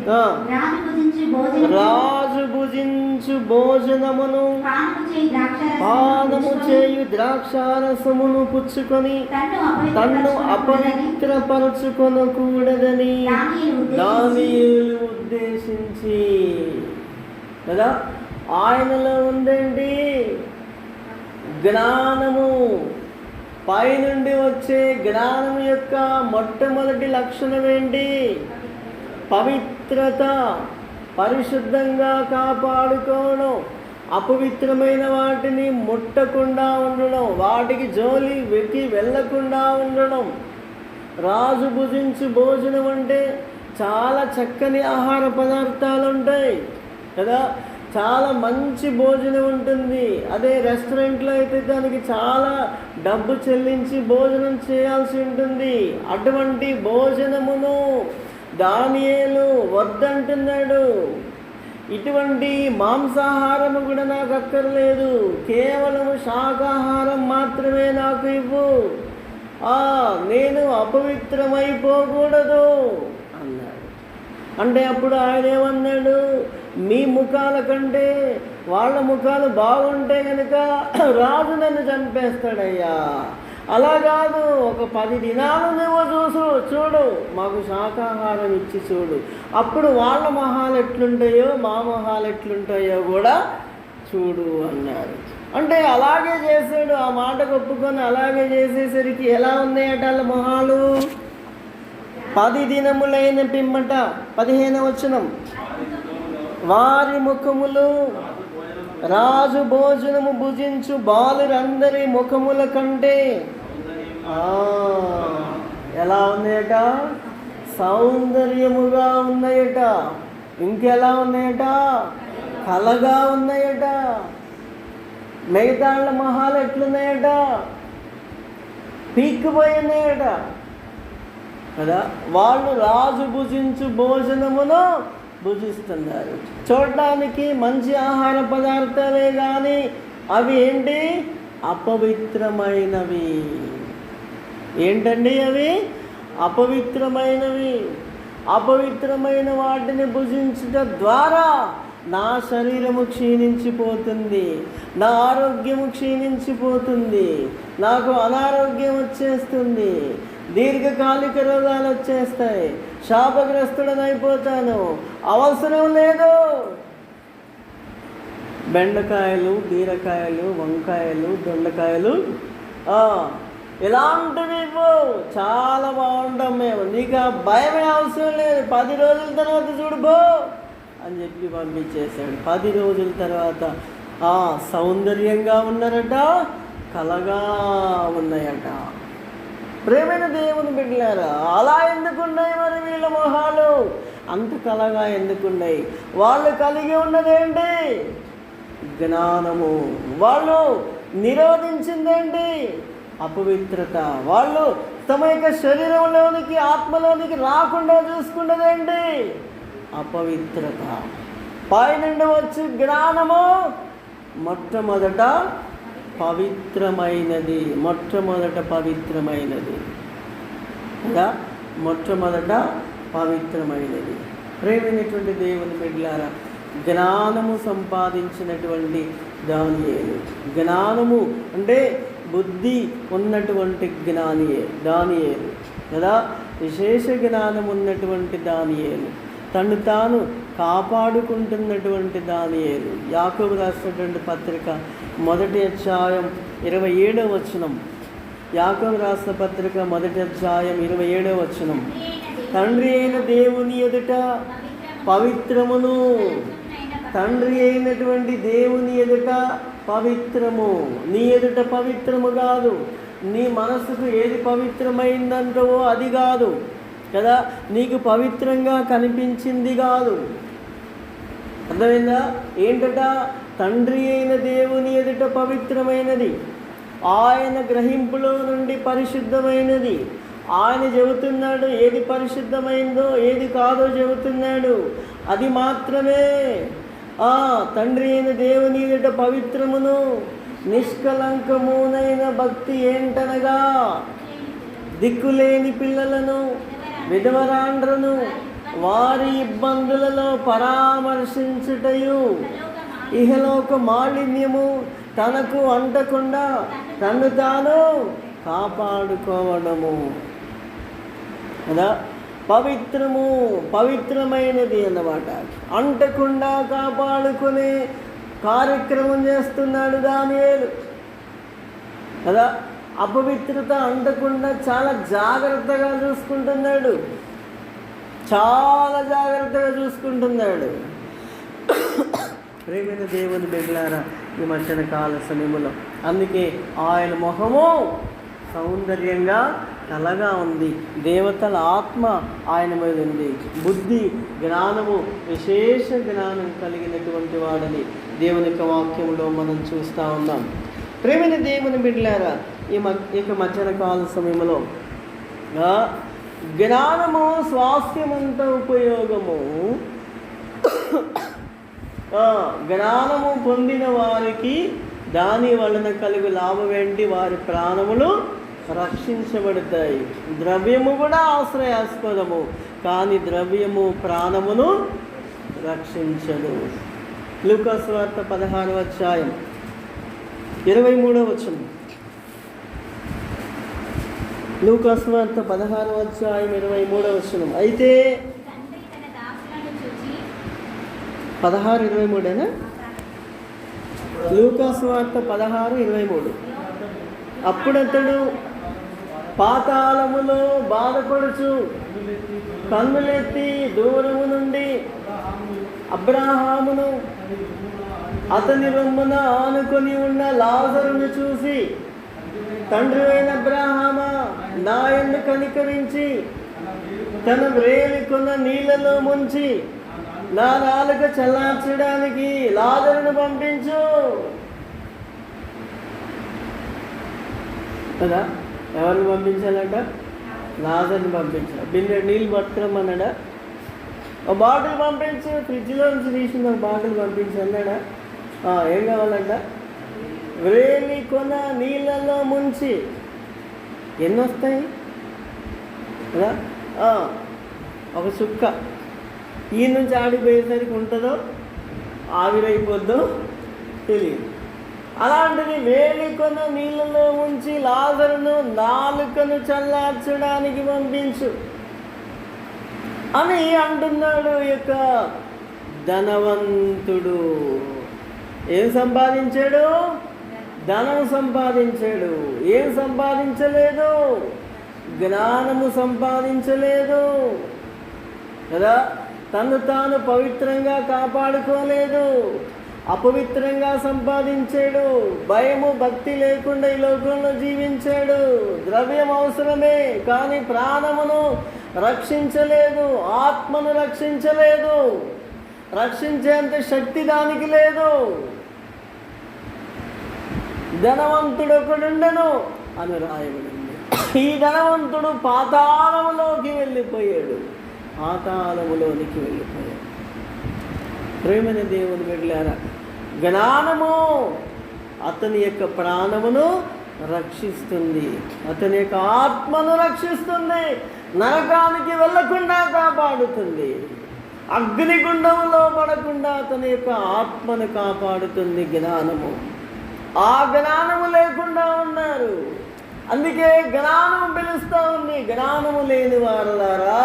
రాజు భుజించు భోజనమును పానము చేయు ద్రాక్షారసమును పుచ్చుకొని తన్ను అపవిత్రపరచుకొనకూడదని దానియేలు ఉద్దేశించి. కదా, ఆయనలో ఉందండి జ్ఞానము. పైనుండి వచ్చే జ్ఞానం యొక్క మొట్టమొదటి లక్షణం ఏంటి? పవిత్రత. పరిశుద్ధంగా కాపాడుకోవడం, అపవిత్రమైన వాటిని ముట్టకుండా ఉండడం, వాటికి జోలి వెక్కి వెళ్ళకుండా ఉండడం. రాజు భుజించు భోజనం అంటే చాలా చక్కని ఆహార పదార్థాలు ఉంటాయి కదా, చాలా మంచి భోజనం ఉంటుంది. అదే రెస్టారెంట్లో అయితే దానికి చాలా డబ్బు చెల్లించి భోజనం చేయాల్సి ఉంటుంది. అటువంటి భోజనమును దానియేలు వద్దంటున్నాడు. ఇటువంటి మాంసాహారము కూడా నాకు అక్కర్లేదు, కేవలము శాకాహారం మాత్రమే నాకు ఇవ్వు, నేను అపవిత్రమైపోకూడదు అన్నాడు. అంటే అప్పుడు ఆయన ఏమన్నాడు? మీ ముఖాల కంటే వాళ్ళ ముఖాలు బాగుంటే కనుక రాజు నన్ను చంపేస్తాడయ్యా. అలా కాదు, ఒక 10 దినాలు నువ్వు చూడు, మాకు శాకాహారం ఇచ్చి చూడు, అప్పుడు వాళ్ళ మొహాలు ఎట్లుంటాయో మా మొహాలు ఎట్లుంటాయో కూడా చూడు అన్నారు. అంటే అలాగే చేశాడు. ఆ మాటకు ఒప్పుకొని అలాగే చేసేసరికి ఎలా ఉన్నాయట వాళ్ళ మొహాలు? 10 దినములైన పిమ్మట 15వ వచనం, వారి ముఖములు రాజు భోజనము భుజించు బాలురందరి ముఖముల కంటే ఎలా ఉన్నాయట? సౌందర్యముగా ఉన్నాయట. ఇంకెలా ఉన్నాయట? కలగా ఉన్నాయట. మిగతా మొహాలు ఎట్లున్నాయట? పీక్కుపోయి ఉన్నాయట కదా. వాళ్ళు రాజు భుజించు భోజనమును భుజిస్తున్నారు. చూడడానికి మంచి ఆహార పదార్థాలే కానీ అవి ఏంటి? అపవిత్రమైనవి. ఏంటండి అవి? అపవిత్రమైనవి. అపవిత్రమైన వాటిని భుజించుట ద్వారా నా శరీరము క్షీణించిపోతుంది, నా ఆరోగ్యము క్షీణించిపోతుంది, నాకు అనారోగ్యం వచ్చేస్తుంది, దీర్ఘకాలిక రోగాలు వచ్చేస్తాయి, శాపగ్రస్తుడనైపోతాను. అవసరం లేదు. బెండకాయలు, బీరకాయలు, వంకాయలు, దొండకాయలు ఇలాంటివి చాలా బాగుంటాం మేము, నీకు ఆ భయమే అవసరం లేదు, 10 రోజుల తర్వాత చూడుబో అని చెప్పి పంపించేశాడు. 10 రోజుల తర్వాత సౌందర్యంగా ఉన్నారట, కలగా ఉన్నాయట. ప్రేమైన దేవుని బిడ్డలారా, అలా ఎందుకున్నాయి మరి వీళ్ళ మొహాలు? అంత కలగా ఎందుకున్నాయి? వాళ్ళు కలిగి ఉన్నదేంటి? జ్ఞానము. వాళ్ళు నిరోధించిందేంటి? అపవిత్రత. వాళ్ళు తమ యొక్క శరీరంలోనికి, ఆత్మలోనికి రాకుండా చూసుకున్నదేంటి? అపవిత్రత. పైనుండి వచ్చి జ్ఞానము మొట్టమొదట పవిత్రమైనది. మొట్టమొదట పవిత్రమైనది కదా, మొట్టమొదట పవిత్రమైనది. ప్రేమైనటువంటి దేవుని బిడ్డలారా, జ్ఞానము సంపాదించినటువంటి దానియేలు. జ్ఞానము అంటే బుద్ధి ఉన్నటువంటి దానియేలు కదా, విశేష జ్ఞానం ఉన్నటువంటి దానియేలు, తను తాను కాపాడుకుంటున్నటువంటి దానియేలు. యాకోబు రాసినటువంటి పత్రిక 1వ అధ్యాయం 27వ వచనం. యాకోబు రాసిన పత్రిక 1వ అధ్యాయం 27వ వచనం. తండ్రి అయిన దేవుని ఎదుట పవిత్రమును, తండ్రి అయినటువంటి దేవుని ఎదుట పవిత్రము. నీ ఎదుట పవిత్రము కాదు, నీ మనసుకు ఏది పవిత్రమైందంటావో అది కాదు కదా, నీకు పవిత్రంగా కనిపించింది కాదు. అర్థమైందా? ఏంటట? తండ్రి అయిన దేవుని ఎదుట పవిత్రమైనది. ఆయన గ్రహింపులో నుండి పరిశుద్ధమైనది. ఆయన చెబుతున్నాడు ఏది పరిశుద్ధమైందో ఏది కాదో చెబుతున్నాడు. అది మాత్రమే తండ్రి అయిన దేవుని ఎదుట పవిత్రమును నిష్కలంకమునైన భక్తి ఏంటనగా దిక్కులేని పిల్లలను, విధవరాండ్రను వారి ఇబ్బందులలో పరామర్శించుటయు, ఇహలోక మాలిన్యము తనకు అంటకుండా తను తాను కాపాడుకోవడము. కదా పవిత్రము, పవిత్రమైనది అన్నమాట. అంటకుండా కాపాడుకునే కార్యక్రమం చేస్తున్నాడు దానియేలు. కదా అపవిత్రత అంటకుండా చాలా జాగ్రత్తగా చూసుకుంటున్నాడు, చాలా జాగ్రత్తగా చూసుకుంటున్నాడు. ప్రేమైన దేవుని బిడ్డలారా, ఈ మధ్యన కాల సమయంలో అందుకే ఆయన ముఖము సౌందర్యంగా కలగా ఉంది. దేవతల ఆత్మ ఆయన మీద ఉంది. బుద్ధి, జ్ఞానము, విశేష జ్ఞానం కలిగినటువంటి వాడని దేవుని యొక్క వాక్యంలో మనం చూస్తూ ఉన్నాం. ప్రేమైన దేవుని బిడ్డలారా, ఈ మధ్యాహ్న కాల సమయంలో జ్ఞానము స్వాస్థ్యమంత ఉపయోగము. జ్ఞానము పొందిన వారికి దాని వలన కలుగు లాభం ఏంటి? వారి ప్రాణములు రక్షించబడతాయి. ద్రవ్యము కూడా ఆశ్రయాస్పదము, కానీ ద్రవ్యము ప్రాణమును రక్షించదు. లూకా సువార్త 16వ అధ్యాయం 23వ వచనం. లూకా సువార్త 16వ అధ్యాయం 23వ వచనం. అయితే 16:23 లూకా సువార్త 16:23. అప్పుడతడు పాతాళములో బాధపడుచు కన్నులెత్తి దూరము నుండి అబ్రాహామును అతని రొమ్మున ఆనుకొని ఉన్న లాజరును చూసి, తండ్రి అయిన అబ్రాహామా, నా యందు కనికరించి తన వ్రేలి కొన్న నీళ్ళలో ముంచి నా నాలుక చల్లార్చడానికి లాజరును పంపించు. కదా ఎవరిని పంపించాలట? లాజర్ని పంపించాలి. బిన్నె నీళ్ళు పట్టుకురమ్మన్నాడా? ఒక బాటిల్ పంపించు, ఫ్రిడ్జ్లో నుంచి తీసిన ఒక బాటిల్ పంపించి అన్నాడా? ఏం కావాలంట? వ్రేలి కొన నీళ్ళలో ముంచి. ఎన్ని వస్తాయి కదా? ఒక చుక్క ఈ నుంచి ఆడిపోయేసరికి ఉంటుందో ఆవిరైపోద్దో తెలియదు. అలాంటిది వేలి కొన నీళ్ళలో ఉంచి లాజరును నాలుకను చల్లార్చడానికి పంపించు అని అంటున్నాడు యొక్క ధనవంతుడు. ఏం సంపాదించాడు? ధనం సంపాదించాడు. ఏం సంపాదించలేదు? జ్ఞానము సంపాదించలేదు కదా. తను తాను పవిత్రంగా కాపాడుకోలేదు, అపవిత్రంగా సంపాదించాడు. భయము భక్తి లేకుండా ఈ లోకంలో జీవించాడు. ద్రవ్యం అవసరమే, కానీ ప్రాణమును రక్షించలేదు, ఆత్మను రక్షించలేదు. రక్షించేంత శక్తి దానికి లేదు. ధనవంతుడు ఒకడుండెను అని రాయబడింది. ఈ ధనవంతుడు పాతాళములోకి వెళ్ళిపోయాడు. పాతాళములోనికి వెళ్ళిపోయాడు. ప్రేమైన దేవుని బిడ్డలారా, జ్ఞానము అతని యొక్క ప్రాణమును రక్షిస్తుంది, అతని యొక్క ఆత్మను రక్షిస్తుంది, నరకానికి వెళ్ళకుండా కాపాడుతుంది, అగ్నిగుండంలో పడకుండా అతని యొక్క ఆత్మను కాపాడుతుంది జ్ఞానము. ఆ జ్ఞానము లేకుండా ఉన్నారు. అందుకే జ్ఞానం పిలుస్తూ ఉంది, జ్ఞానము లేని వారలారా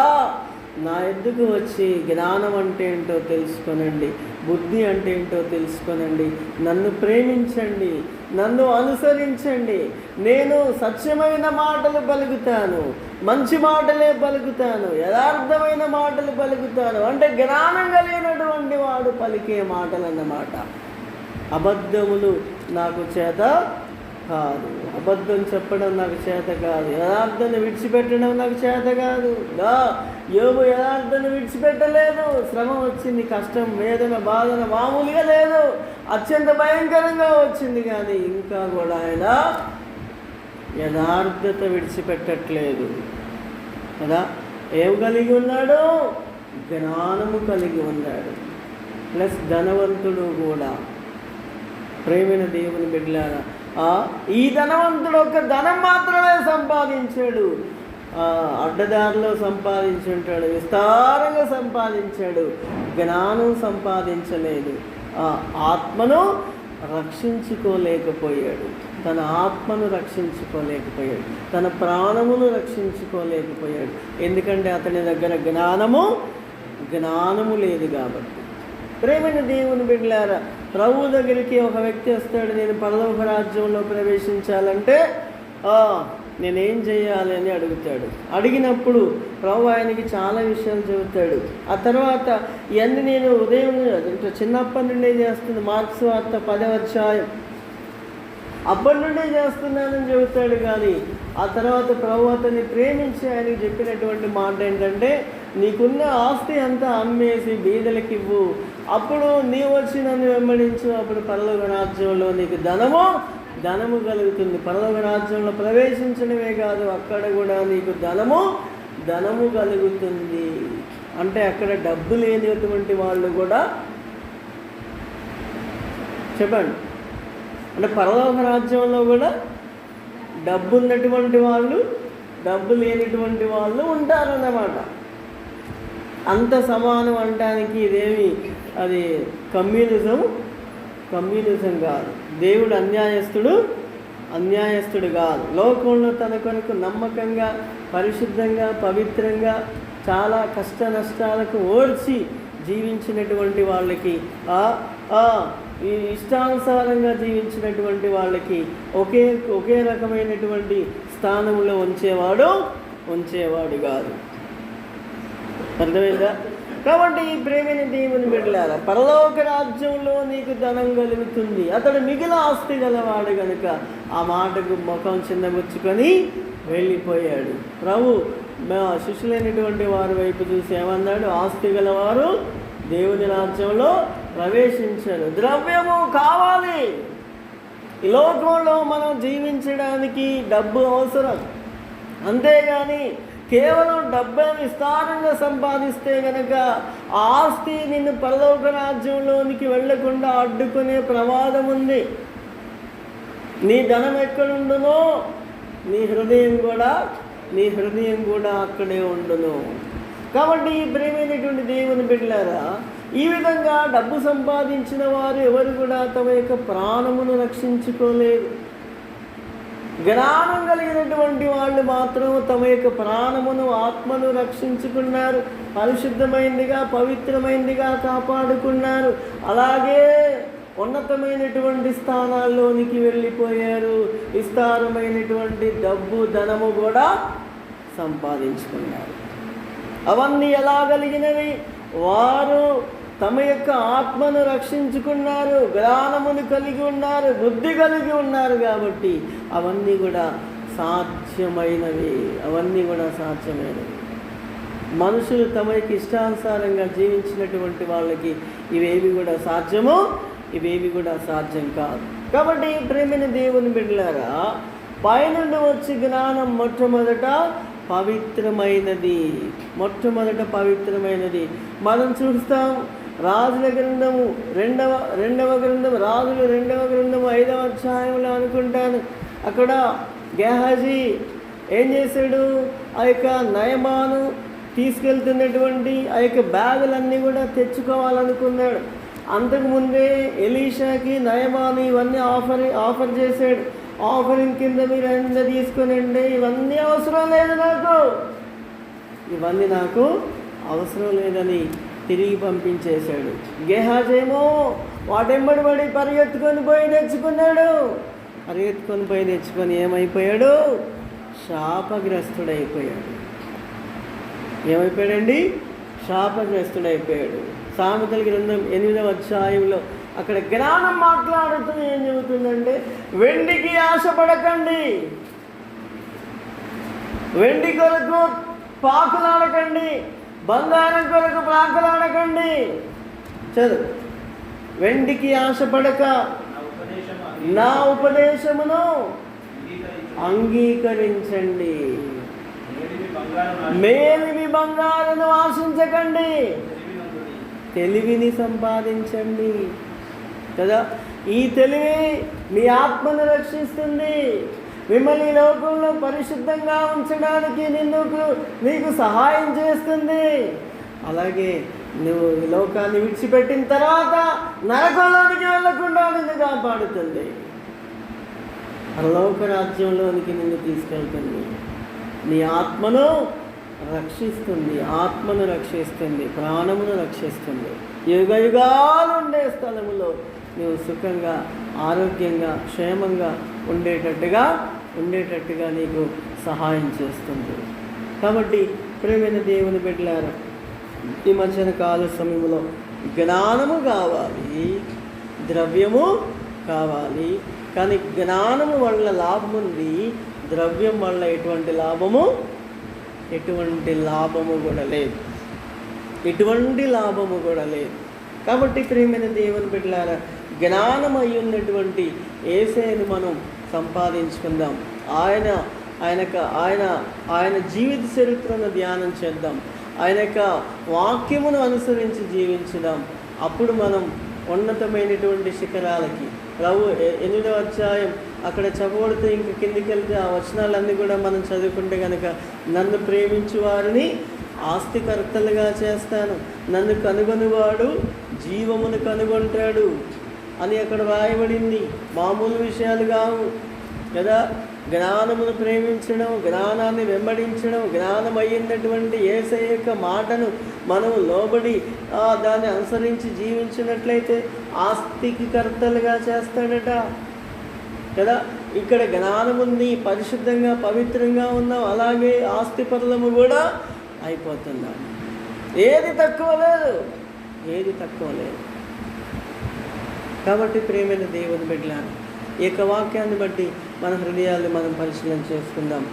నా ఎద్దుకు వచ్చి జ్ఞానం అంటే ఏంటో తెలుసుకొనండి, బుద్ధి అంటే ఏంటో తెలుసుకొనండి, నన్ను ప్రేమించండి, నన్ను అనుసరించండి. నేను సత్యమైన మాటలు పలుకుతాను, మంచి మాటలే పలుకుతాను, యథార్థమైన మాటలు పలుకుతాను. అంటే జ్ఞానం కలిగినటువంటి వాడు పలికే మాటలు అన్నమాట. అబద్ధములు నాకు చేత కాదు, అబద్ధం చెప్పడం నాకు చేత కాదు, యథార్థాన్ని విడిచిపెట్టడం నాకు చేత కాదు. యోబు యథార్థాన్ని విడిచిపెట్టలేదు. శ్రమ వచ్చింది, కష్టం, వేదన, బాధన మామూలుగా లేదు, అత్యంత భయంకరంగా వచ్చింది. కానీ ఇంకా కూడా ఆయన యథార్థత విడిచిపెట్టట్లేదు కదా. ఏం కలిగి ఉన్నాడు? జ్ఞానము కలిగి ఉన్నాడు. ప్లస్ ధనవంతుడు కూడా. ప్రేమైన దేవుని బిడ్డలారా, ఈ ధనవంతుడు ఒక ధనం మాత్రమే సంపాదించాడు. అడ్డదారిలో సంపాదించుంటాడు, విస్తారంగా సంపాదించాడు, జ్ఞానం సంపాదించలేదు. ఆత్మను రక్షించుకోలేకపోయాడు, తన ఆత్మను రక్షించుకోలేకపోయాడు, తన ప్రాణమును రక్షించుకోలేకపోయాడు. ఎందుకంటే అతని దగ్గర జ్ఞానము లేదు కాబట్టి. ప్రేమైన దేవుని బిడ్డలారా, ప్రభు దగ్గరికి ఒక వ్యక్తి వస్తాడు, నేను పరలోక రాజ్యంలో ప్రవేశించాలంటే నేనేం చేయాలి అని అడుగుతాడు. అడిగినప్పుడు ప్రభు ఆయనకి చాలా విషయాలు చెబుతాడు. ఆ తర్వాత ఇవన్నీ నేను ఉదయం చిన్నప్పటి నుండే చేస్తుంది, మార్క్స్ వార్త 10వ అధ్యాయం అప్పటి నుండే చేస్తున్నానని చెబుతాడు. కానీ ఆ తర్వాత ప్రభు అతన్ని ప్రేమించి ఆయనకి చెప్పినటువంటి మాట ఏంటంటే, నీకున్న ఆస్తి అంతా అమ్మేసి బీదలకి ఇవ్వు, అప్పుడు నీవు వచ్చి నన్ను వెంబడించు, అప్పుడు పరలోక రాజ్యంలో నీకు ధనము కలుగుతుంది. పరలోక రాజ్యంలో ప్రవేశించడమే కాదు, అక్కడ కూడా నీకు ధనము కలుగుతుంది. అంటే అక్కడ డబ్బు లేనిటువంటి వాళ్ళు కూడా, చెప్పండి, అంటే పరలోక రాజ్యంలో కూడా డబ్బు ఉన్నటువంటి వాళ్ళు, డబ్బు లేనిటువంటి వాళ్ళు ఉంటారన్నమాట. అంత సమానం అనడానికి ఇదేమి అది కమ్యూనిజం కాదు. దేవుడు అన్యాయస్తుడు కాదు. లోకంలో తన కొరకు నమ్మకంగా, పరిశుద్ధంగా, పవిత్రంగా, చాలా కష్ట నష్టాలకు ఓడ్చి జీవించినటువంటి వాళ్ళకి, ఈ ఇష్టానుసారంగా జీవించినటువంటి వాళ్ళకి ఒకే రకమైనటువంటి స్థానంలో ఉంచేవాడు కాదు. అర్థమైందా? కాబట్టి ఈ ప్రేమైన దేవుని బిడ్డలారా, పరలోక రాజ్యంలో నీకు ధనం కలుగుతుంది. అతడు మిగిలిన ఆస్తి గలవాడు కనుక ఆ మాటకు ముఖం చిన్నబుచ్చుకొని వెళ్ళిపోయాడు. ప్రభు శిష్యులైనటువంటి వారి వైపు చూసి ఏమన్నాడు? ఆస్తి గలవారు దేవుని రాజ్యంలో ప్రవేశించారు. ద్రవ్యము కావాలి. ఈ లోకంలో మనం జీవించడానికి డబ్బు అవసరం. అంతేగాని కేవలం డబ్బే విస్తారంగా సంపాదిస్తే కనుక ఆస్తి నిన్ను పరలోక రాజ్యంలోనికి వెళ్లకుండా అడ్డుకునే ప్రమాదం ఉంది. నీ ధనం ఎక్కడుండునో నీ హృదయం కూడా అక్కడే ఉండును. కాబట్టి ఈ ప్రేమైనటువంటి దేవుని బిడ్డలారా, ఈ విధంగా డబ్బు సంపాదించిన వారు ఎవరు కూడా తమ యొక్క ప్రాణమును రక్షించుకోలేదు. జ్ఞానం కలిగినటువంటి వాళ్ళు మాత్రం తమ యొక్క ప్రాణమును, ఆత్మను రక్షించుకున్నారు, పరిశుద్ధమైనదిగా, పవిత్రమైనదిగా కాపాడుకున్నారు. అలాగే ఉన్నతమైనటువంటి స్థానాల్లోనికి వెళ్ళిపోయారు. విస్తారమైనటువంటి డబ్బు, ధనము కూడా సంపాదించుకున్నారు. అవన్నీ ఎలా కలిగినవి? వారు తమ యొక్క ఆత్మను రక్షించుకున్నారు, జ్ఞానమును కలిగి ఉన్నారు, బుద్ధి కలిగి ఉన్నారు. కాబట్టి అవన్నీ కూడా సాధ్యమైనవి. మనుషులు తమ యొక్క ఇష్టానుసారంగా జీవించినటువంటి వాళ్ళకి ఇవేవి కూడా సాధ్యం కాదు. కాబట్టి ప్రేమైన దేవుని బిడ్డలారా, పైనుండి వచ్చి జ్ఞానం మొట్టమొదట పవిత్రమైనది. మనం చూస్తాం రాజుల గ్రంథము రెండవ గ్రంథం, రాజులు 2వ గ్రంథము 5వ అధ్యాయంలో అనుకుంటాను. అక్కడ గెహాజీ ఏం చేశాడు? ఆ యొక్క నయమాను తీసుకెళ్తున్నటువంటి ఆ యొక్క బ్యాగులన్నీ కూడా తెచ్చుకోవాలనుకున్నాడు. అంతకుముందే ఎలీషాకి నయమాను ఇవన్నీ ఆఫర్ చేశాడు. ఆఫరింగ్ కింద మీరు ఎంత తీసుకునండి, ఇవన్నీ నాకు అవసరం లేదని తిరిగి పంపించేశాడు. గెహాజేమో వాటెంబడి పడి పరిగెత్తుకొని పోయి తెచ్చుకొని ఏమైపోయాడు? శాపగ్రస్తుడైపోయాడు. శాపగ్రస్తుడైపోయాడు. సామెతల గ్రంథం 8వ అధ్యాయంలో అక్కడ జ్ఞానం మాట్లాడుతూ ఏం చెబుతుందంటే, వెండికి ఆశపడకండి, వెండి కొరకు పాకులాడకండి, బంగారం కొరకు పాకులాడకండి. చదువు. వెండికి ఆశపడక నా ఉపదేశమును అంగీకరించండి. మేలిమి బంగారును ఆశించకండి, తెలివిని సంపాదించండి కదా. ఈ తెలివి మీ ఆత్మను రక్షిస్తుంది. మిమ్మల్ని లోకంలో పరిశుద్ధంగా ఉంచడానికి నీకు సహాయం చేస్తుంది. అలాగే నువ్వు ఈ లోకాన్ని విడిచిపెట్టిన తర్వాత నరకంలోనికి వెళ్ళకుండా నిన్ను కాపాడుతుంది. పరలోక రాజ్యంలోనికి నిన్ను తీసుకెళ్తుంది. నీ ఆత్మను రక్షిస్తుంది, ఆత్మను రక్షిస్తుంది, ప్రాణమును రక్షిస్తుంది. యుగయుగాలు ఉండే స్థలములో నువ్వు సుఖంగా, ఆరోగ్యంగా, క్షేమంగా ఉండేటట్టుగా నీకు సహాయం చేస్తుంది. కాబట్టి ప్రియమైన దేవుని బిడ్డలారా, ఈ మధ్యన కాల సమయంలో జ్ఞానము కావాలి, ద్రవ్యము కావాలి. కానీ జ్ఞానము వల్ల లాభం ఉంది, ద్రవ్యం వల్ల ఎటువంటి లాభము కూడా లేదు. కాబట్టి ప్రియమైన దేవుని బిడ్డలారా, జ్ఞానం అయి ఉన్నటువంటి యేసయ్యను మనం సంపాదించుకుందాం. ఆయన జీవిత చరిత్రను ధ్యానం చేద్దాం. ఆయన యొక్క వాక్యమును అనుసరించి జీవించుదాం. అప్పుడు మనం ఉన్నతమైనటువంటి శిఖరాలకి, ప్రభు 8వ అధ్యాయం అక్కడ చెప్పబడితే ఇంక కిందికి వెళ్తే ఆ వచనాలన్నీ కూడా మనం చదువుకుంటే కనుక, నన్ను ప్రేమించు వారిని ఆస్తికర్తలుగా చేస్తాను, నన్ను కనుగొనివాడు జీవమును కనుగొంటాడు అని అక్కడ వ్రాయబడింది. మామూలు విషయాలు కావు కదా. జ్ఞానమును ప్రేమించడం, జ్ఞానాన్ని వెంబడించడం, జ్ఞానం అయినటువంటి యేసయ్య యొక్క మాటను మనం లోబడి దాన్ని అనుసరించి జీవించినట్లయితే ఆస్తికి కర్తలుగా చేస్తాడట కదా. ఇక్కడ జ్ఞానం ఉంది, పరిశుద్ధంగా పవిత్రంగా ఉన్నాం, అలాగే ఆస్తి పరులము కూడా అయిపోతున్నాం. ఏది తక్కువ లేదు. కాబట్టి ప్రియమైన దేవుని బిడ్డలారా, ఈ యొక్క వాక్యాన్ని బట్టి మన హృదయాన్ని మనం పరిశీలన చేసుకుందాం.